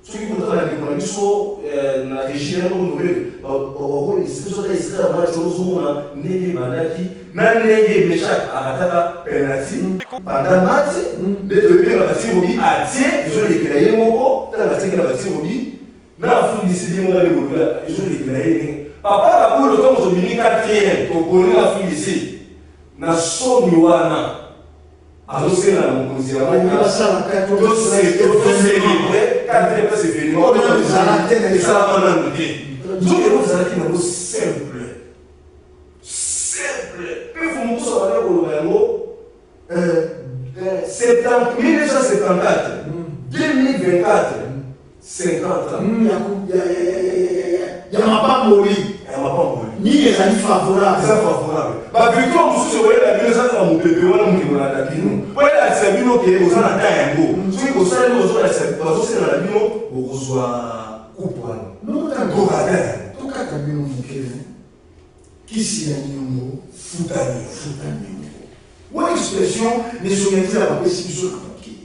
Ceux qui vont travailler avec nous sont la région, nous sommes les Israéliens, les Malaki, les Méchak, Arataka, Penati, Bandamati, les deux pays, la bâtiment, ils ont éclairé mon corps, la bâtiment, dans l'Afrique d'ici, ils ont éclairé. Papa, la boule, comme on dit, quatrième, pour connaître l'Afrique d'ici. Na somi wana azosela na mokonzi ya mwana toselibre kadre pe seveni ezala manano te nzoki ezalaki nango simple mpe fumukusa bana koloba yango 1974 2024 50 ans ya mapamboli ni ezali favorable. Eza favorable. Ba victoire mosusu okoyela bino eza kaka mopepe wana moke kolanda bino. Oyelakisa bino ke oza na ta yango. Soki kosala bazosala bino okozwa coupe wana. Tokaka bino moke kisi ya niongo futa niongo. Wana expression nesongetila bapesi biso na papier.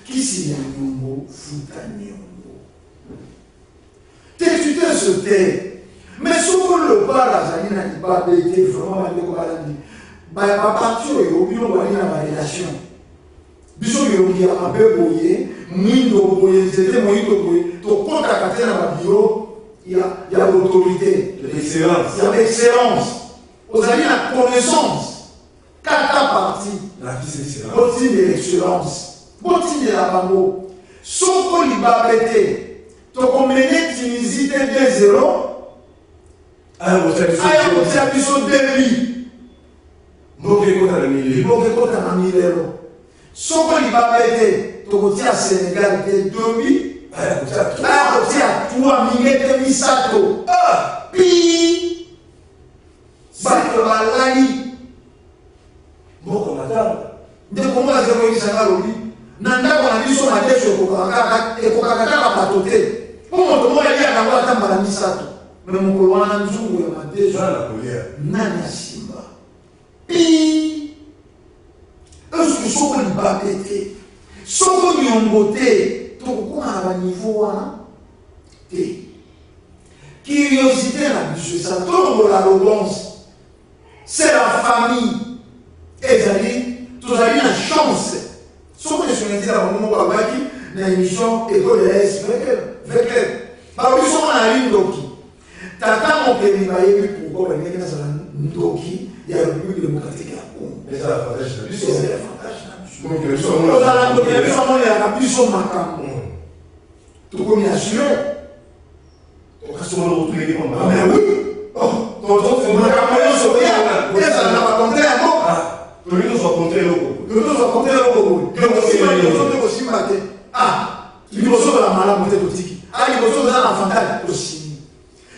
Kisi ya niongo futa niongo. Tu te se tais. Mais ce qu'on le parle, ça n'a pas été vraiment mal de bah, à partir de l'opinion, on va dire la relation. Bisous, il y a un peu boyé, mouindo boyé, c'était mouindo boyé. Donc, quand tu as capté dans le bureau, il y a l'autorité, l'excellence. Il y a l'excellence. Vous avez la connaissance. Quatre parties. La vie, c'est l'excellence. Bottine de l'excellence. Bottine de la bambo. Sauf qu'on y va bêter. Donc, on menait Tunisie 2-0. Aya kotia biso debi. Mboke kota na milero. Soko liba bete tokotia Sénégal te domi. Aya kotia tuwa mingete misato. Pi. Bato balali. Mboko matanga. Ndeko mwa zero isanga lobi. Nanda kwa biso matesho kokakaka bato te. Pomo tomo ya ya ngwa tambala misato. Mais mon colonne a nzungu ya mateso nani asimba pi est-ce que soko liba bete soko nyongo te tokokoma na baniveau wana te curiosité na biso ça tombe l'arrogance c'est la famille ezali tozali na chance soko esongetila bango moko abaki na émission école ya s vekler babiso na lindoki tata mokeli bayebi pourquoi balingaki nazala ndoki ya république démocratique ya congo ozala ndoki na biso amonelaka biso makambo tokomi assure makambo nyonso ezala na bakontre yango tokozwa kontre kosimba te liboso bala malamu te totiki liboso oza na avantage tosimi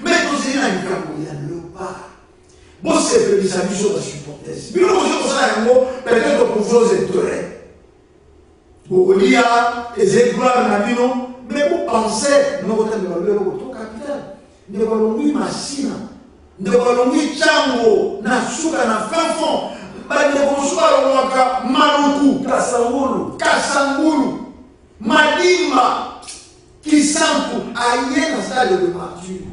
mais tozali na likambo ya leopard bosepelisa biso basupportes bino bozo kosala yango peut-être pour vos intérêts bokolia ezali gloire na bino mais bopense nokotambela lobelo koto capital nde balongwi masina nde balongwi ntango na suka na fin fond bandeko mosusu balongwaka maluku kasangulu madimba kisanku aye na stade de martyre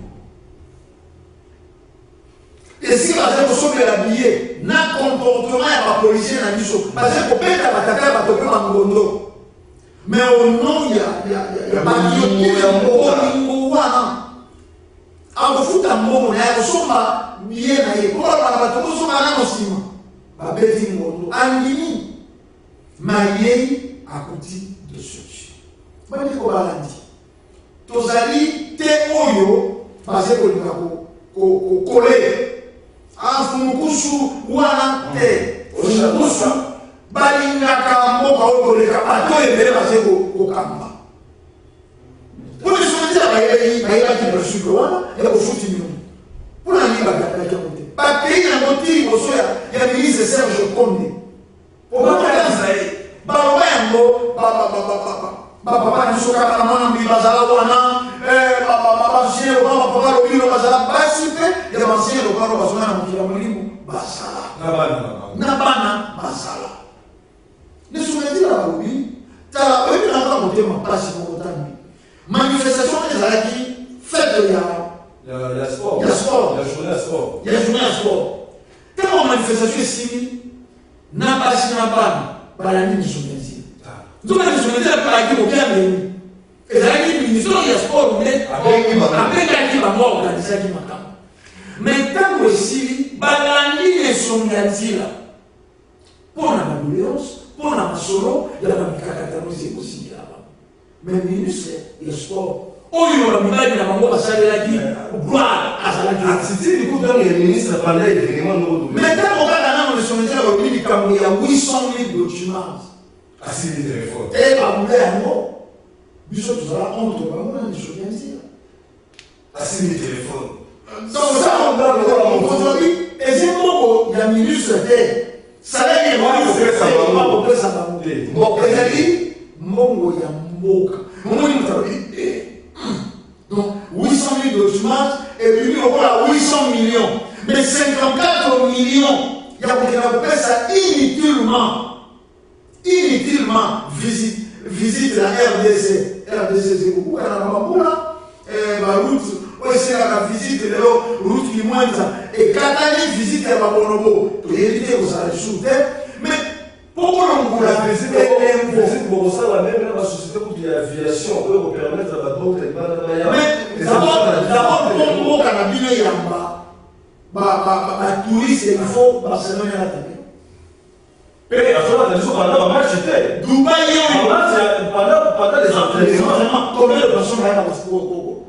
esika bazali kosopela biye na comportement ya bapolisier na biso bazali kobeta batata ya bato mpe bangondo mais au nom ya bolingo wana akofuta mbongo na ye kosomba biye na ye mpo balobana bato kosomba nano nsima babeti ngondo andimi mayei akuti de soci bandeko balandi tozali te oyo bazali kolinga kokole afumukusu wana te fumukusu balingaka mboka oyo koleka bato ebele bazali kokamba mpona esonatila bayebaki basuke wana ekofuti mino mpona nini bakaki yango te bapei yango ti liboso ya ministre Serge Konde baloba yango bapapa na biso kaka na mwana mbi bazala wana basien lokalo bapapa lobino bazala basi mpe ya basien lokalo bazonga na mokili ya molimo bazala na bana bazala nesonatila balobi tala oyebi nanga motema mpasi moko tambi manifestation ezalaki fete ya sport ya journée ya sport ntango manifestation esili na basi na bana balandi misonatila nzokana misonatila palaki mokiambeni ezalaki ministre ya sport nde abengaki bango organisaki makambo me ntango esili balandi esongi ya nzela mpo na badoléance mpo na masolo ya bamikakatano ezekosingela bango me ministre ya sport oyo bamibali na bango basalelaki gloire azalaki me ntango kaka nano esongi nzela balobi likambo ya 800 000 documents bamula yango biso tozala honte bango na miso ya nzela asili telefone aujourd'hui, et c'est beaucoup, il y a ministre de salaire est pas pour ça. Bon, c'est-à-dire, Mongo ya Mboka. Donc, 800 000 documents, et puis on a 800 millions. Mais 54 millions, il y a ça inutilement visite la RDC. RDC, c'est beaucoup, il y a la route. C'est la visite de route qui mointe et Katani visite à Babonobo pour éviter que ça ajoute. Mais pourquoi on la visite pour ça la même la société pour l'aviation peut permettre à la banque de mais d'abord pour Canabino Yamba touriste il faut Barcelone à la table. Et à ce moment-là, pendant le match, Dubaï, pendant les entraînements, combien de personnes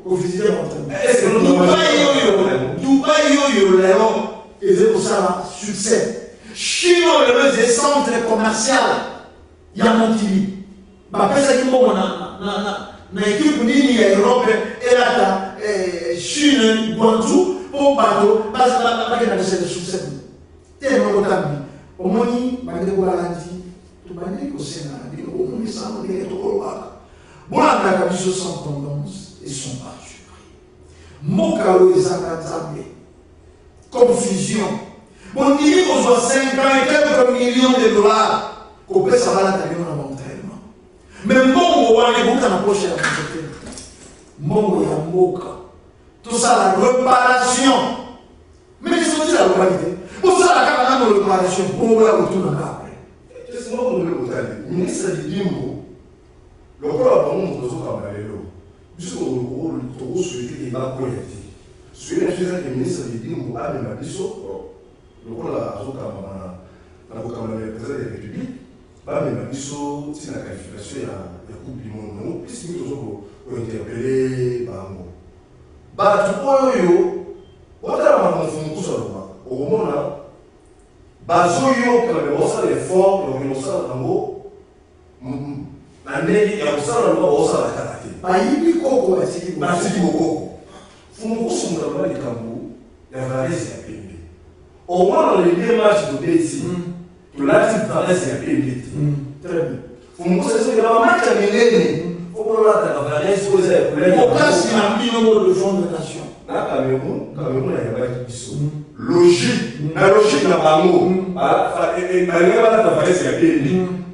pour visiter l'entraînement? Est-ce que Dubaï, et c'est pour ça succès. Chine, le centre commercial, il y a mon TV. Parce que na équipe nini ya Europe et là Chine, Guangzhou, pour bateau, parce que la succès. Tellement autant. Au moins, je vais vous dire, tout le monde est au Sénat, il y a beaucoup de gens qui sont au Sénat. Bon, la commission sans tendance et son parti. Mon carreau est à confusion. Bon, il dit qu'on soit 5 ans et quelques millions de dollars, qu'on peut savoir la taille de l'entraînement. Mais mon on est beaucoup dans la poche à la société. Mon est à Moka. Tout ça, la réparation. Mais c'est aussi la globalité. Pour ça, la carte de réparation, pour moi, on retourne après. C'est moi qui me le ministre du Limbo, le corps a vraiment besoin de travailler. Jusqu'au rôle, celui qui est là pour y être. Celui qui est le ministre du Limbo, a même dit ça. Le corps a besoin de le président de la République, a même dit ça, c'est la qualification de la Coupe du Monde. Puisque nous devons interpeller Bango. Tu peux on a un peu au moment là, bazoyo que le bossa l'effort, le bossa l'ango, l'année il y a bossa l'ango, bossa la karate. Bayibi koko basiki koko. Fumo kusumba le kambu, ya valise ya pembe. Au moins dans les deux matchs de BC, tu l'as dit valise ya pembe. Très bien. Fumo kusumba le match à Milene, faut qu'on la valise pour les collègues. Au cas il y a un million de fonds de nation. Na Cameroun, il y a pas de biso. Logique, la logique n'a pas mot. La logique,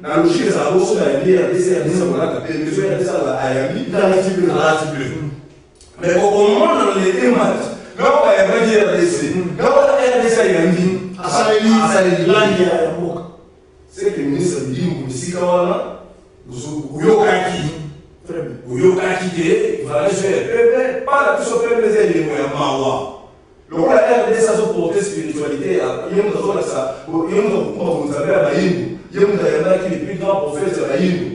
la logique, ça va aussi la vie, la mais au moment de les matchs, là, on va dire RDC. Là, on va RDC, il y a mis. C'est que le ministre dit, ici, quand on a, Uyokaki, il va aller pas la plus au peuple des élèves, il y a Mawa. Le rôle de la RDC, ça se porter spiritualité, il y a un peu de ça, il y a un peu de ça, il y a un qui est le plus grand prophète de la Hindu.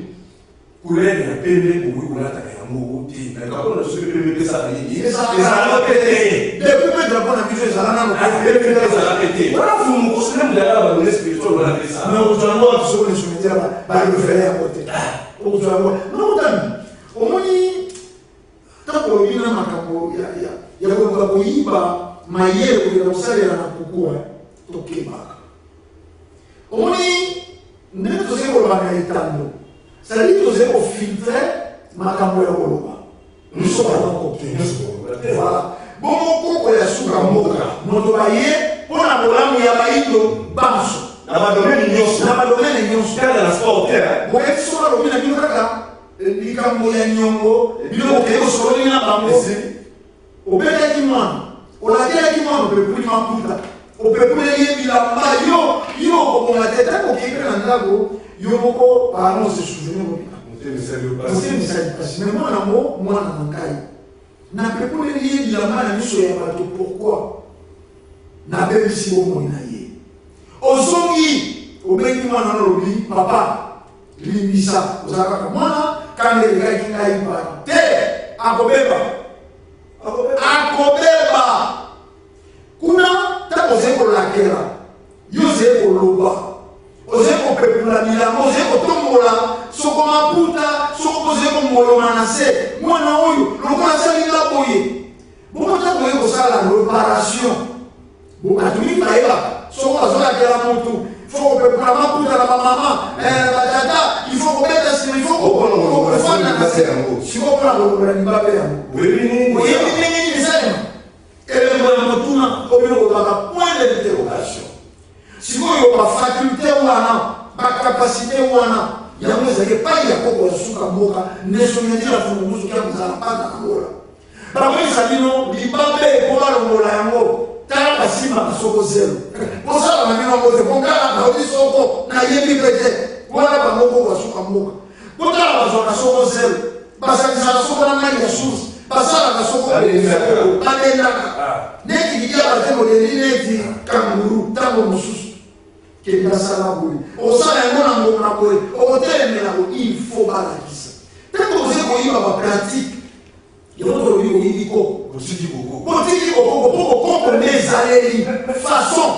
Pour les PME, pour vous, la Takayamoudi, mais quand on a su que PME, ça a été, ça a pété. Depuis que tu as pas d'habitude, ça a pété. Voilà, vous me conseillez de la spirituelle, voilà, ça. Mais au Jango, tu sais, les soumettre, bah, il le fait à côté. Au Jango, non, au moins, tant qu'on y a un macabre, il y a un macabre, mayele kugira kusalira na kukua tokebaka omoni ndenge tozali koloba na etando sali tozali kofiltre makambo ya koloba nyonso banakoke voilà bongo koko ya suka mboka moto baye mpona bolamu ya bayindo banso na badomene nyonso kaka na sport boyeti soka lobi na bino kaka likambo ya nyongo bino bokei kosololi na bango obetaki mwana olakeli mwana opepuli maputa opepuleli bilamba yo okonga te ntango okekele na ndako yo moko pardon se souvenir obika otemisali pasi me mwana ngo mwana na ngai napepuleli ye bilamba na miso ya bato pourkui nabebisi bomoi na ye ozongi obengi mwana nolobi papa limbisa ozala kaka mwana kanga elekaki ngai mpana te akobeba kuna ntango ozali kolakela yo ozali koloba ozali kopepula bilamba ozali kotombola soko maputa soko ozali komoloma na se mwana oyo lokola asalinga boye bongo ntango oyo kosala réparation bokatumi bayeba soko bazolakela motu faut kopepula makuta na bamama batata il faut kobeta nsima il faut kofanda siko mpona kolokola libabe yango oyebi ndenge nini esalema elembo ya motuna obino kolobaka point de interrogation sikoyo bafaculté wana bakapasité wana yango ezalaki epai ya koko ya suka mboka ndesonyandila fungumusu kia kozala mpaka nangola bakoyisa bino libabe ekobalongola yango tala basimbaka soko zelo kosala na bino ngote kongala naoli soko nayebi mpe te wana bango koko ya suka mboka kotala bazwaka soko zelo basangisaka soko na mai ya source basalaka soko babendaka neti lidiaka te modeli neti kanguru ntango mosusu keli basala boye osala yango na ngongo na boye okotelemela il faut balakisa ntango oze koyiba bapratique yango tolobi koyibi koko botiki kokoko mpo kokomprene ezaleli façon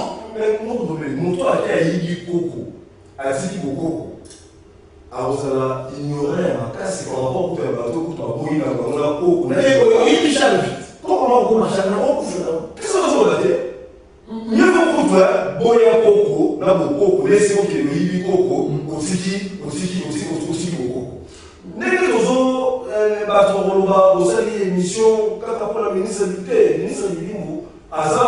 moto ate ayibi koko atiki kokoko akozala ignore makasi par rapport kuta bato kuta baboyi na bango na koko oyibi chale vite koko makokoma chale na okufela kesa bazokola te mieux vaut kuta boya koko na bokoko lesi okende oyibi koko otiki bokoko ndenge tozo bato koloba osali émission kaka mpona ministre te ministre lilimbu aza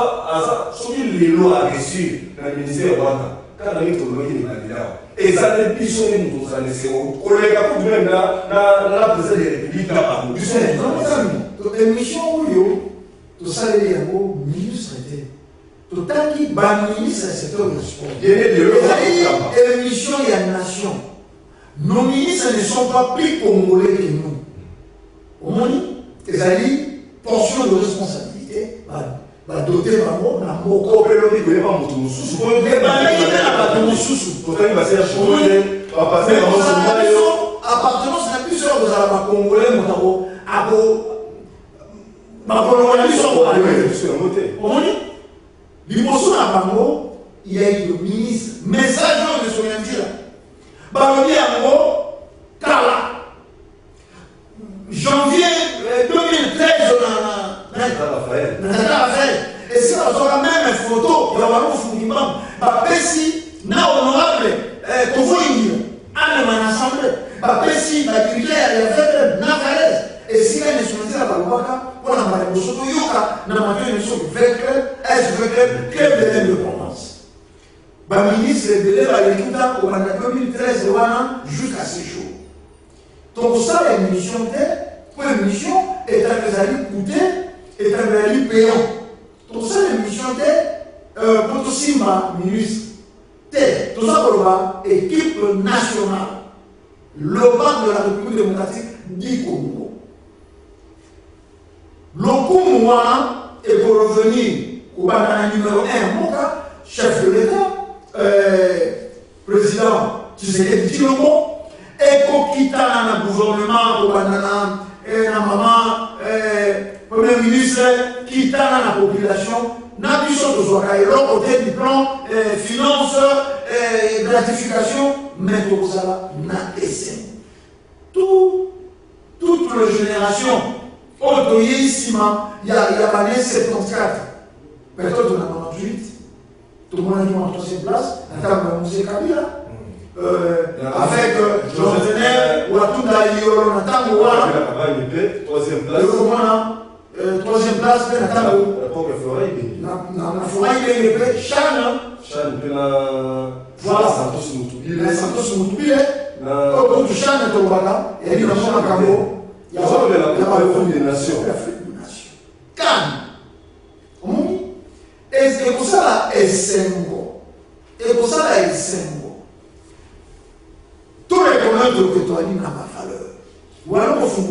soki lelo areçu na ministère wana kaka ngi toloki libandelawa ezali biso nde moto ozala eseko koleka kutu meme na président de république na bango biso émission oyo tosaleli yango ministre te totaki baministre ya secteur de sport ezali émission ya nation. Nos ministres ne sont pas plus congolais que nous. Au moins, ils ont une portion de responsabilité. Va doter ma mot, la mot. Appartenance n'a plus sur le congolais, il y a eu le ministre. Message de son indire. Balobi yango kala janvier 2013 na Raphaël et si on a même photo ya balo fungimba bapesi na honorable Kovoingi ana na assemblée bapesi ba militaire ya veteran na Valais et si la nationalité la balobaka pona ba bosoto yoka na matin ne so veteran club de l'indépendance. Le ministre de l'État au 2013 jusqu'à ce jour. Donc ça, l'émission pour l'émission est un coûté, est un payant. Donc ça, l'émission pour Simba, ministre, tout ça pour l'équipe nationale, le banc de la République démocratique du Congo. Le Congo est pour revenir au numéro 1, Moka, chef de l'État. Président Tshisekedi Tshilombo ekokitana na gouvernement kobandana na mama premier ministre kitana na population na biso tozwaka eloko te du plan finance gratification mais tokozala na esen toute la génération oyo toyei nsima ya bane 74 peut-être na 98 tout le monde a dit en troisième place, attends, Moussé Kabila, avec Jean-René, Ouatunda Yoro, Nathan Ouara, troisième place, Nathan Ouara, Chan, voilà, Santos Moutoubi, au Chan et Tobaka, et il y a un Kambo, il y a l'Afrique des Nations. Cannes. Et pour ça, tout reconnaître que toi, il n'a pas valeur. Ou alors, au fond,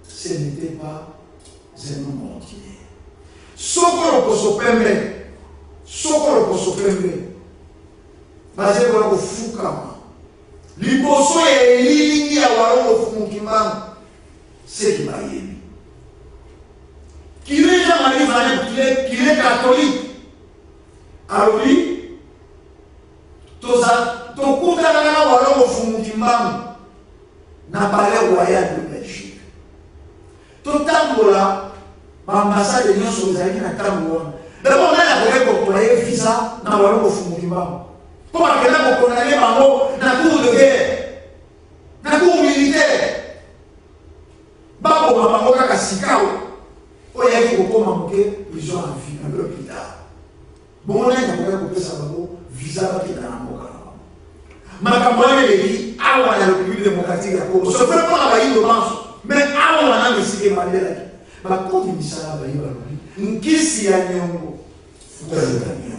ce n'était pas un homme entier. Sokoro Kosopembe, basé sur le Fukama. Liboso et Lili, c'est qui m'a dit. Qu'il est catholique. Alors oui, tokutana wala ofungimbamu na palais royal de Belgique. Totambola baambassade nyonso ezalaki na ntango wana. D'abord nani akoki kokonaye visa na bango kofungoli mbango mpo bakenda kokonaye bango na cour de guerre na cour militaire bakoma bango kaka sika oyo yaki kokoma moke prison en vie na l'hôpital. Bongo nani akoki kopesa bango visa bakenda na mboka na bango. Makambo wana eleki awa na République démocratique ya Congo so fait mpona bayindo banso mais awa wana mesika ebandelaki bakoki misala bayi balobi nkisi ya nyongo futa nyongo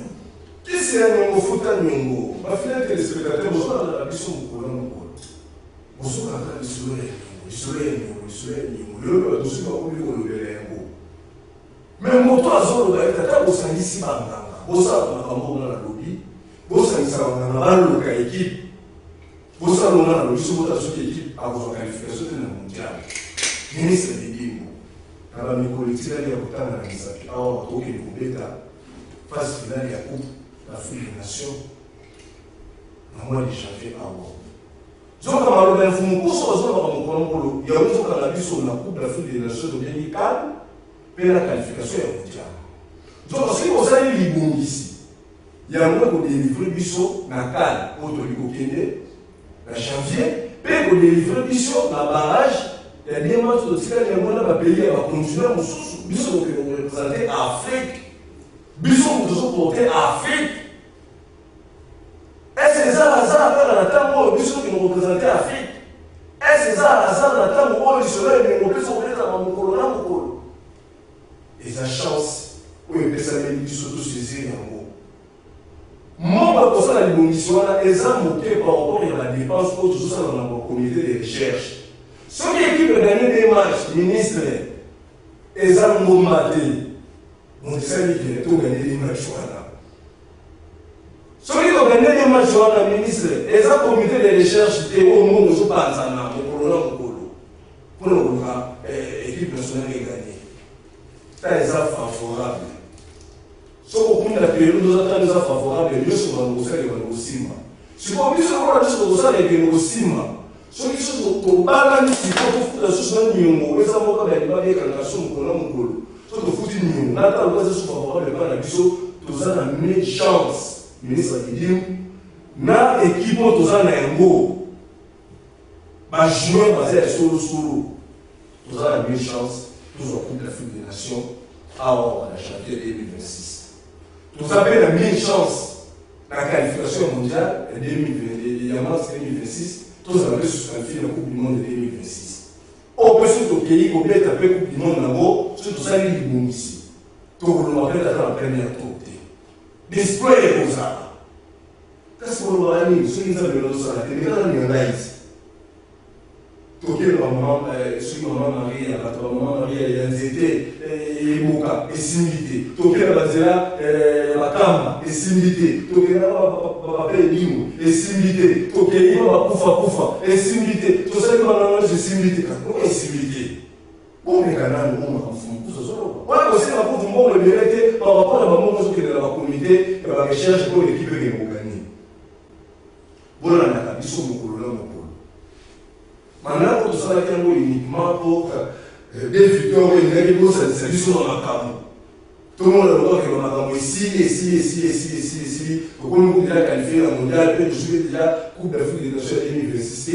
kisi ya nyongo futa nyongo bafina téléspectateur bozolanda biso mokolo na mokolo bozolanda lisolo ya nyongo lelo badosi bakomi kolobela yango mais moto azoloba ete ata bosangisi banganga bosala makambo ona na lobi bosangisa banganga baloka ekipe bosala ona na lobi so bota soki ekipe akozwa qualification te na mondial ministre bidimbo na bamikolo etikali ya kotanga na misapi awa batokende kobeta phase finale ya coupe d'Afrique des Nations na mois de janvier awa zoka maloba ya mfumu koso bazolaka mokolo mokolo yango zokanga biso na coupe d'Afrique des Nations tobengi CAN mpe na qualification ya mondial zoka soki bozali libongisi yango ekodélivre biso na CAN oyo toli kokende na janvier mpe ekodélivre biso na barrage ya bien match totikali yango na bapays ya bacontinent mosusu biso tokende korepresente Afrique biso tozoporte Afrique. Est-ce que ça hasard dans la temps où biso qui nous représente Afrique? Est-ce que ça hasard dans la temps où le soleil nous représente dans mon colon na mokolo? Et sa chance où il peut s'amener biso tous ces yango. Moi pour ça la libongisi wana eza moké par rapport à la dépense pour tout ça dans le comité de recherche. Ce qui équipe de gagner des matchs ministre eza ngomate. On essaie de gagner des matchs. Ceux qui ont gagné des matchs, le ministre, et un comité de recherche et au monde de Panzana, pour l'équipe nationale est gagnée. Ça est favorable. Ce qu'on a payé, nous attendons des favorables, et nous sommes dans le Sima. Si vous avez dit que nous sommes Sima, ceux qui sont au Balani, si vous avez fait la Nyongo, les avocats de la déclaration de Mongolo. Tout le foot nous n'attend pas de se favorable par la biso, tous a la meilleure chance. Ministre Kidim, na équipe tous a un go. Ba joueur basé sur tous a la meilleure chance, tous en Coupe d'Afrique des Nations, à la champion 2026. Tous a la meilleure chance, la qualification mondiale 2026, tous a la se qualifier la Coupe du Monde 2026. On peut se toquer, on peut être appelé Coupe du Monde là-bas, surtout ça, il est bon ici. Donc, on va faire la première tour. Display est comme ça. Qu'est-ce qu'on va aller? Ceux qui ont besoin de ça, c'est déjà dans les rails. Toquer le maman, ceux qui ont marié, la maman mariée, il y a un zété, et Moka, et similité. Toquer la bazela, la tamba, et similité. Toquer la papa et limo, et similité. Toquer la poufa, et similité. Tout ça, il va dans le similité. Pourquoi similité? Bon, mais quand même, on va en fond. Voilà aussi la cour du monde le mérite par rapport à la moment qui est dans la communauté et la recherche pour l'équipe qui est organisée. Voilà la mission de mon maintenant, pour tout ça, il y a uniquement pour des victoires et des réponses à cette mission dans la carte. Tout le monde a le droit que l'on a ici. Pour qu'on nous déjà qualifié la mondiale, puis jouer déjà Coupe d'Afrique des Nations 2026.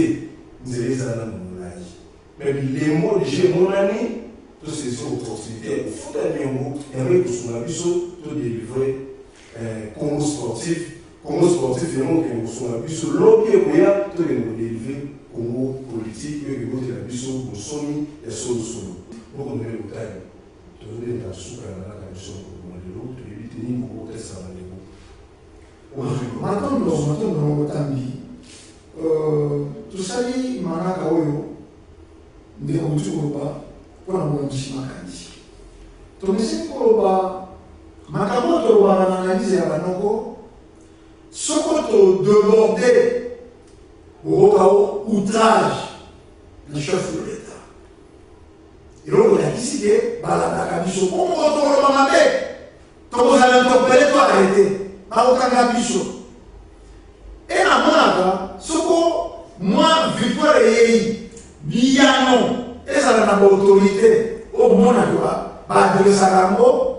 Nous allons ça dans mon avis. Mais les mots de chez mon ami, toutes ces opportunités, au foot à Nyongo, il y avait pour son abisso, tout délivrer Congo sportif, vraiment, que son abisso, l'homme qui est là, tout délivrer Congo politique, que vous avez abisso, pour Sony et solo. Pour qu'on ait le temps, tu veux dire, la soupe à la commission pour le lot, tu veux tenir pour tester ça dans les mots. Maintenant, nous avons tout ça, il m'a dit, mpona molongisi makanisi tomeseni koloba makambo tolobaka na analyse ya banoko soko todeborde okao outrage na chef de l'état eloko yakisi ke balandaka biso moko tokoloba mabe tokozala interpele to arrete bakokanga biso e namonaka soko mwa victoire eyei biyano ezala na baautorité okomona ke baadresaka yango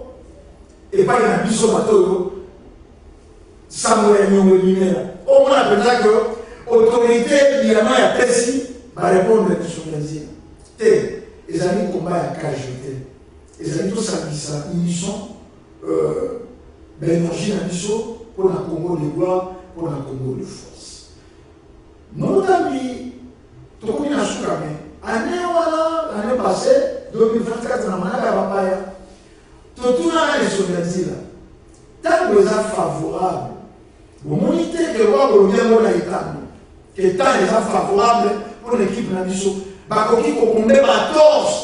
epai na biso bato oyo sango ya nyongo elimela omona mpenza ke autorité bilama ya pesi barépondre biso ya nzela te ezali komba ya kage te ezali tosangisa mission baénergie na biso mpo na Congo de gloire mpo na Congo de force motambi tokomi na suka me année wana année passée 2024 na manaka ya bapaya totunaka lisono ya nzela ntango eza favorable bomoni te ke roi kolobi yango na etango ke ntango eza favorable mpo na équipe na biso bakoki kokombe batorse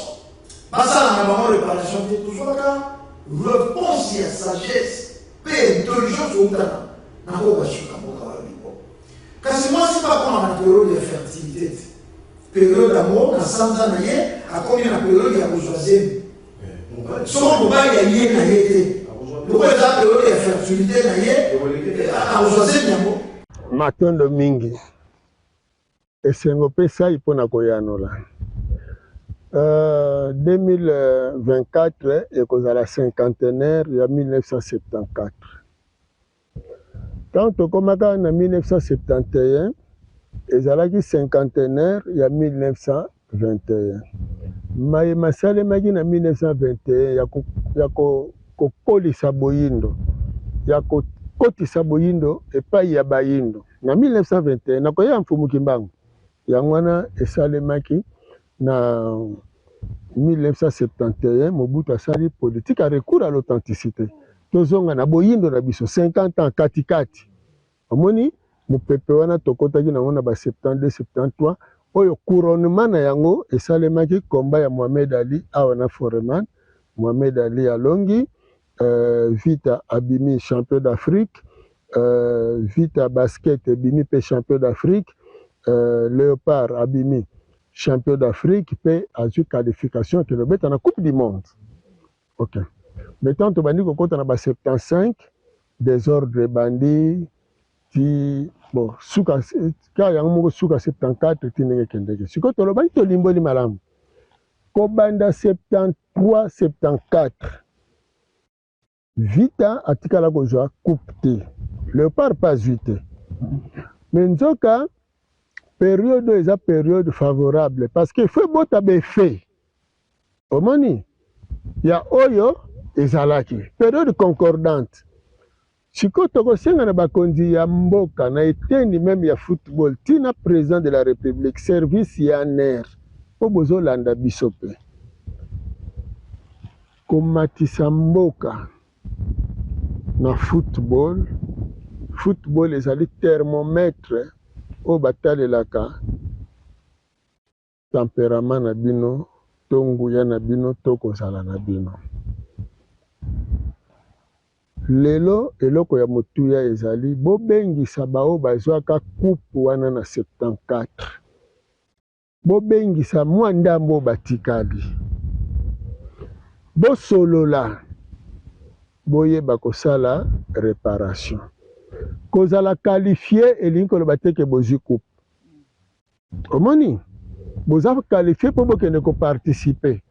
basalanga bango réparation te tozwaka réponse ya sagesse mpe intelligence outana nango basuka mboka baliko kasi mwasi bakoma na periode ya fertilité te periode yango na sanza na ye akomi na periode ya kozwa zemi soko mobali ya ye na ye te loko eza periode ya fertilité na ye akozwa zemi yango matondo mingi esengo mpe sai mpona koyanola 2024 ekozala cinquantenaire ya 1974 ntango tokomaka na 1971 ezalaki cinquantenaire ya 1921 mayema asalemaki na 1921 ya kokolisa boyindo ya kokotisa boyindo epai ya bayindo na 1921 nakoya mfumuki mbango yango wana esalemaki na 1971 Mobutu asali politique a recours à l'authenticité tozonga na boyindo na biso 50 ans katikati omoni mopepe wana tokotaki nango na ba 72 73 oyo couronnement na yango esalemaki komba ya Mohamed Ali awa na Foreman Mohamed Ali alongi Vita abimi champion d'Afrique Vita basket abimi pe champion d'Afrique Léopard abimi champion d'Afrique pe azwi qualification ke lobeta na coupe du monde ok maintenant tobandi kokota na ba 75 désordre bandi ti bon suka ka yango moko suka 74 ti ndenge kendeke sikoyo tolobaki tolimboli malamu kobanda 73 74 Vita atikala kozwa coupe te Léopard pas azwi te mais nzoka période eza période favorable parce que faut bota befe omoni ya oyo ezalaki période concordante sikoyo tokosenga na bakonzi ya mboka na eteni même ya football tina président de la république service ya ner po bozolanda biso mpe komatisa mboka na football ezali thermomètre oyo batalelaka tempérament na bino to nguya na bino to kozala na bino lelo eloko ya motuya ezali bobengisa bao bazwaka coupe wana na 74 bobengisa mwa ndambo batikali bosolola boyeba kosala réparation kozala qualifié elingi koloba teke bozwi coupe omoni boza qualifié mpo bokende koparticipe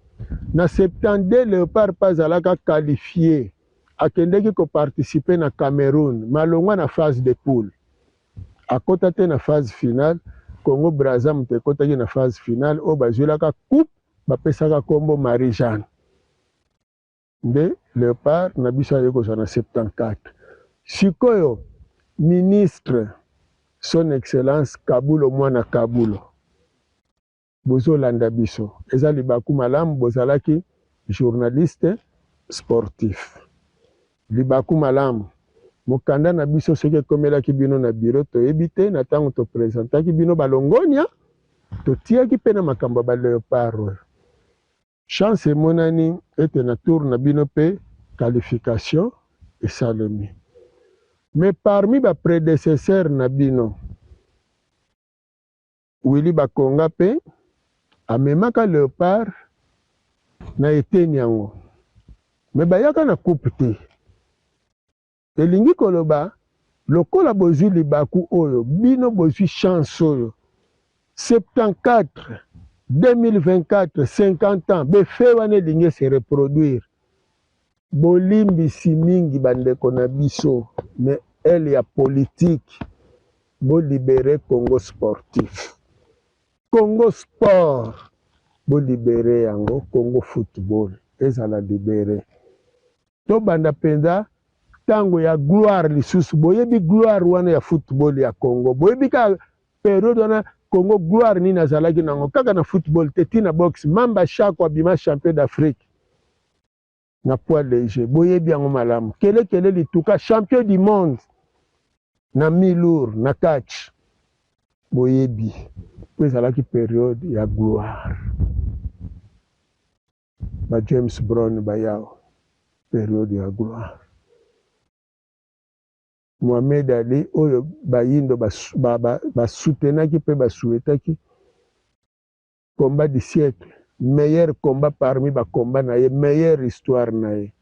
na 72 Léopard mpe azalaka qualifié akendeki koparticipe na Cameroun malongwa na phase de poule akota te na phase finale Congo Brazza moto ekotaki na phase finale oyo bazwelaka coupe bapesaka nkombo Marie Jeanne nde Léopard na biso aye kozwa na 74 sikoyo ministre son excellence Kabulo mwana Kabulo bozolanda biso eza libaku malamu bozalaki journaliste sportif libaku malamu mokanda na biso soki ekomelaki bino na biro toyebi te na ntango topresentaki bino balongonia totiaki mpe na makambo ya baléopard oyo chance emonani ete na tour na bino mpe qualification esalemi mais parmi ba prédécesseur na bino Willy Bakonga mpe amemaka Léopard na eteni yango mais bayaka na coupe te elingi koloba lokola bozwi libaku oyo bino bozwi chance oyo 74 2024 50 ans befe wana elingi se reproduire bolimbisi mingi bandeko na biso mais elle ya politique bolibere Congo sportif, Congo sport bolibere yango, Congo football ezala libere to banda penza tango ya gloire lisusu boyebi gloire wana ya football ya Congo boyebi ka periode wana Congo gloire nini azalaki nango kaka na football te tina box mamba chaque abima champion d'Afrique na poids léger boyebi yango malamu kele lituka champion du monde na mi-lourd na catch boyebi po ezalaki periode ya gloire ba James Brown bayao periode ya gloire Mohamed Ali oyo bayindo basoutenaki pe basouetaki combat du siècle meilleur combat parmi ba combat na ye meilleure histoire na ye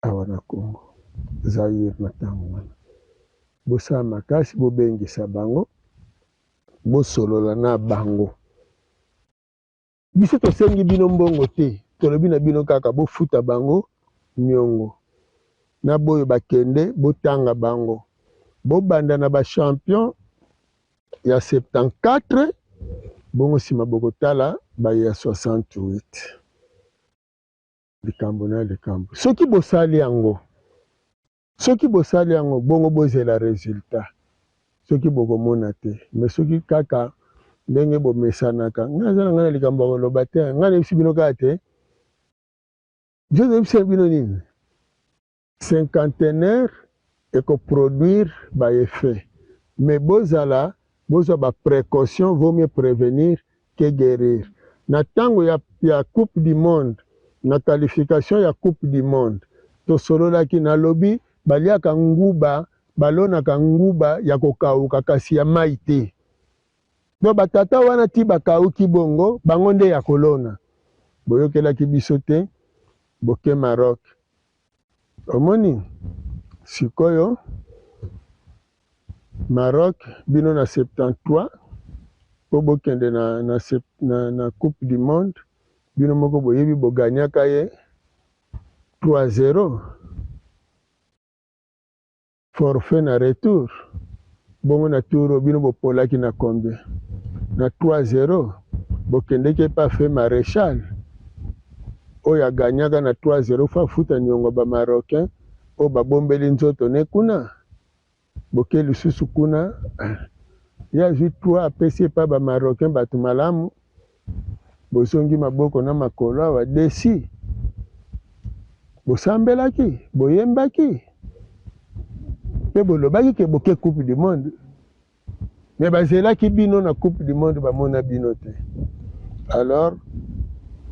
awa na Congo Zaire na tango wana bosala makasi bobengisa bango bosolola na bango biso tosengi bino mbongo te tolobi na bino kaka bofuta bango nyongo na boyo bakende botanga bango bobanda na ba champion ya 74 bongo sima bokotala ba ya 68 likambo na likambo soki bosali yango bongo bozela resultat soki bokomona te mais soki kaka ndenge bomesanaka ngaza na ngana likambo koloba te ngana bisi bino kaka te Joseph bino nini cinquantenaire produire ba effet mais bozala ba précaution vaut mieux prévenir que guérir na tango ya coupe du monde na qualification ya coupe du monde to sololaki na lobby baliaka nguba balonaka nguba ya kokauka kasi ya mai te do batata wana ti bakauki bongo bango nde ya kolona boyokelaki biso te boke Maroc omoni sikoyo Maroc bino na 73 po bokende na coupe du monde bino moko boyebi boganyaka ye 3-0 forfait na retour bongo na tour bino bopolaki na combien na 3-0 bokendeki pa fait maréchal oyo aganyaka na 3-0 fa futa nyongo ba marocain o babombeli nzoto ne kuna boke lisusu kuna ya ju 3 apesi pa ba marocain batu malamu bosongi maboko na makolo awa desi bosambelaki boyembaki pe bolobaki ke boke coupe du monde mais bazelaki bino na coupe du monde bamona bino te alors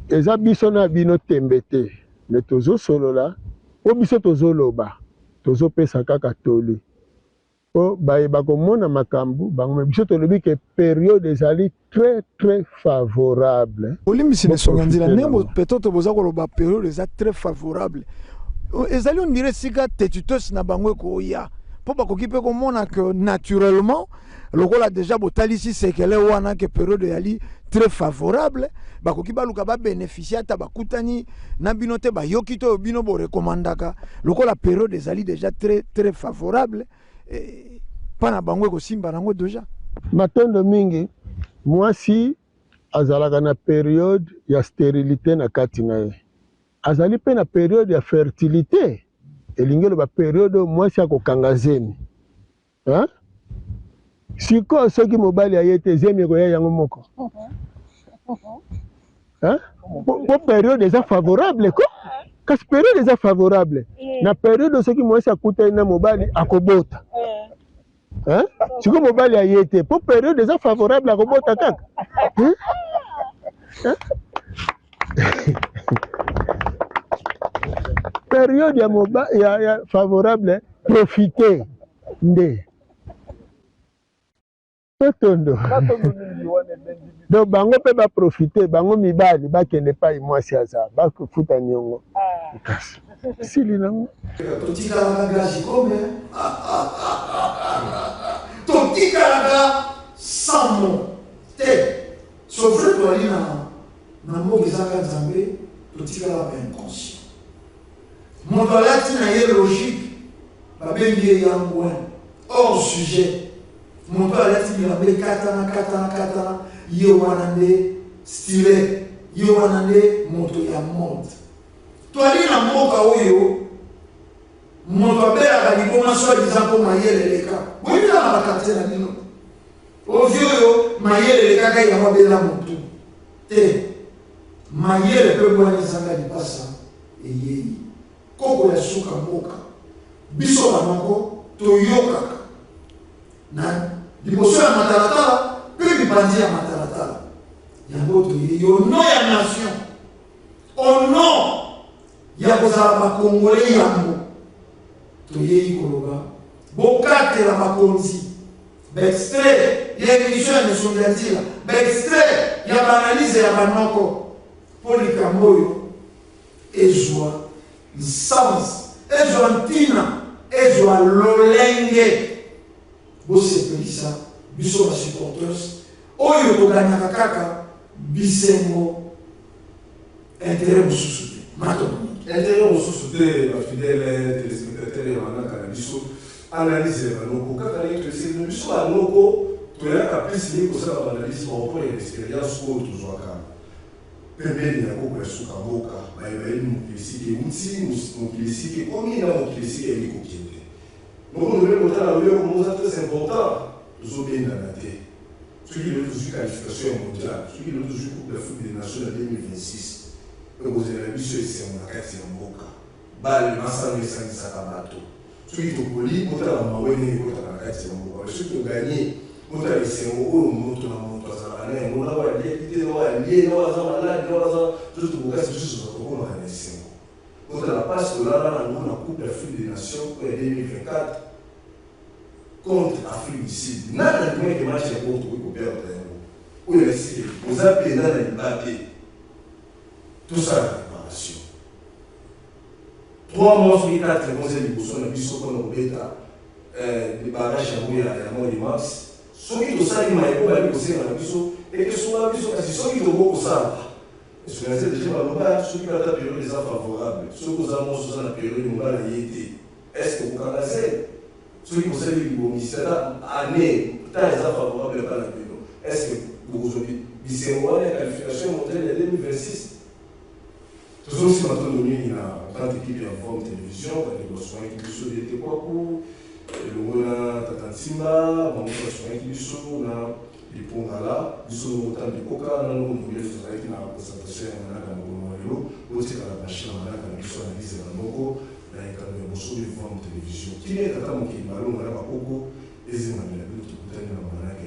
eza biso na bino tembe te me tozosolola po biso tozoloba tozopesa kaka toli po bayeba komona makambo bango me biso tolobi ke période ezali très très favorable olimbisi nesonga nzela ndenge peut-être boza koloba période eza très favorable ezali on dirait sika tetutos na bango ekoya po bakoki mpe komona que naturellement lokola déjà botalisi sekele wana ke période yali très favorable bakoki baluka babénéficie ata bakutani na bino te bayoki to bino borekomandaka lokola période ezali déjà très très favorable pana bango ekosimba nango déjà matondo mingi mwasi azalaka na période ya stérilité na kati na ye azali mpe na période ya fertilité elingi eloba période mwasi akokanga zemi sikoyo soki mobali aye te zemi ekoya yango moko po période eza favorable ko kasi période eza favorable na période soki mwasi akutani na mobali akobota sikoyo mobali aye te po période eza favorable akobota kaka période ya favorable profiter nde totondo donc bango mpe baprofite bango mibali bakende pa mwasi aza bafuta niongo kasi sili nango totikalaka gazi kome totikalaka samo te sofre toali na mboka ezaka nzambe totikalaka inconscient moto alati na ye logique babengi ye yango hors sujet moto alati bilamba ekatana ye wana nde style ye wana nde moto ya mode toali na mboka oyo moto abelaka liboma soi-disant mpo mayele eleka boyebila na bakartier na bino ovi oyo mayele elekaka yango abela motu te mayele mpe bwana ezanga lipasa eyei koko ya suka mboka biso banoko toyokaka na liboso ya matalatala mpe mipanzi ya matalatala yango toyei au nom ya nation au nom ya kozala bakongole yango toyei koloba bokatela bakonzi baextrait ya émission ya mission ya nzila baextrait ya baanalyse ya banoko mpo likambo oyo ezwa nsansi ezwa ntina ezwa lolenge bosepelisa biso basupporters oyo toganyaka kaka bisengo intérêt mosusu te matomi intérêt mosusu te bafidèle téléspectateur ya manaka na biso analyse ya banoko kaka ndenge toesili biso banoko toyaka plus ye kosala baanalyse par rapport ya expérience oyo tozwaka pembeni ya koko ya suka mboka bayebayeli mokilisiki euti mokilisiki ekomi na mokilisiki eli kokende nokondobeli kotala oyo komoza très important tozobendana te soki lelo tozwi qualification ya mondial soki lelo tozwi coupe d'Afrique des nations ya 2026 ekozela biso esengo na kati ya mboka bale masano esangisaka bato soki tokoli kotala mawene ekotaka na kati ya mboka soki toganye kotala esengo oyo moto na moto azalaka na yango na waliekite na walie na waza maladi na waza to tokokasi biso tozakokomaka na esengo kotala pasi tolala nango na coupe d'Afrique des nations oyo ya 2024 contre Afrique du Sud nana ndimeke match ya poto oyo koperdre yango oyo esili oza pena na libabe tosala préparation 3 mois soki 4 mois ya liboso na biso mpona kobeta barrage yango ya mois de mars soki tosali mayebo bali kosenga na biso ekesunga biso kasi soki tokokosala esungaze deja baloba soki kata période eza favorable soki oza moso oza na période mobala ye te estce kokanga zele soki kosali libomisata année ta eza favorable epa na bino estce bokozwa bisengo wana ya qualification mondiale ya 2026 tozosima tondo mingi na grande équipe ya Vom télévision bandeko baswangaki biso dete kwaku elongo na tata nsimba bango baswangaki biso na lipongala biso nokotambi koka nanoko ndobele tozalaki na présentation ya manaka na bomo lelo otikala bashi na manaka na biso analyse ya banoko na ekano ya boso de Vom télévision kini tata mokili balonga na bakoko ezemamela bino tokutani na manaka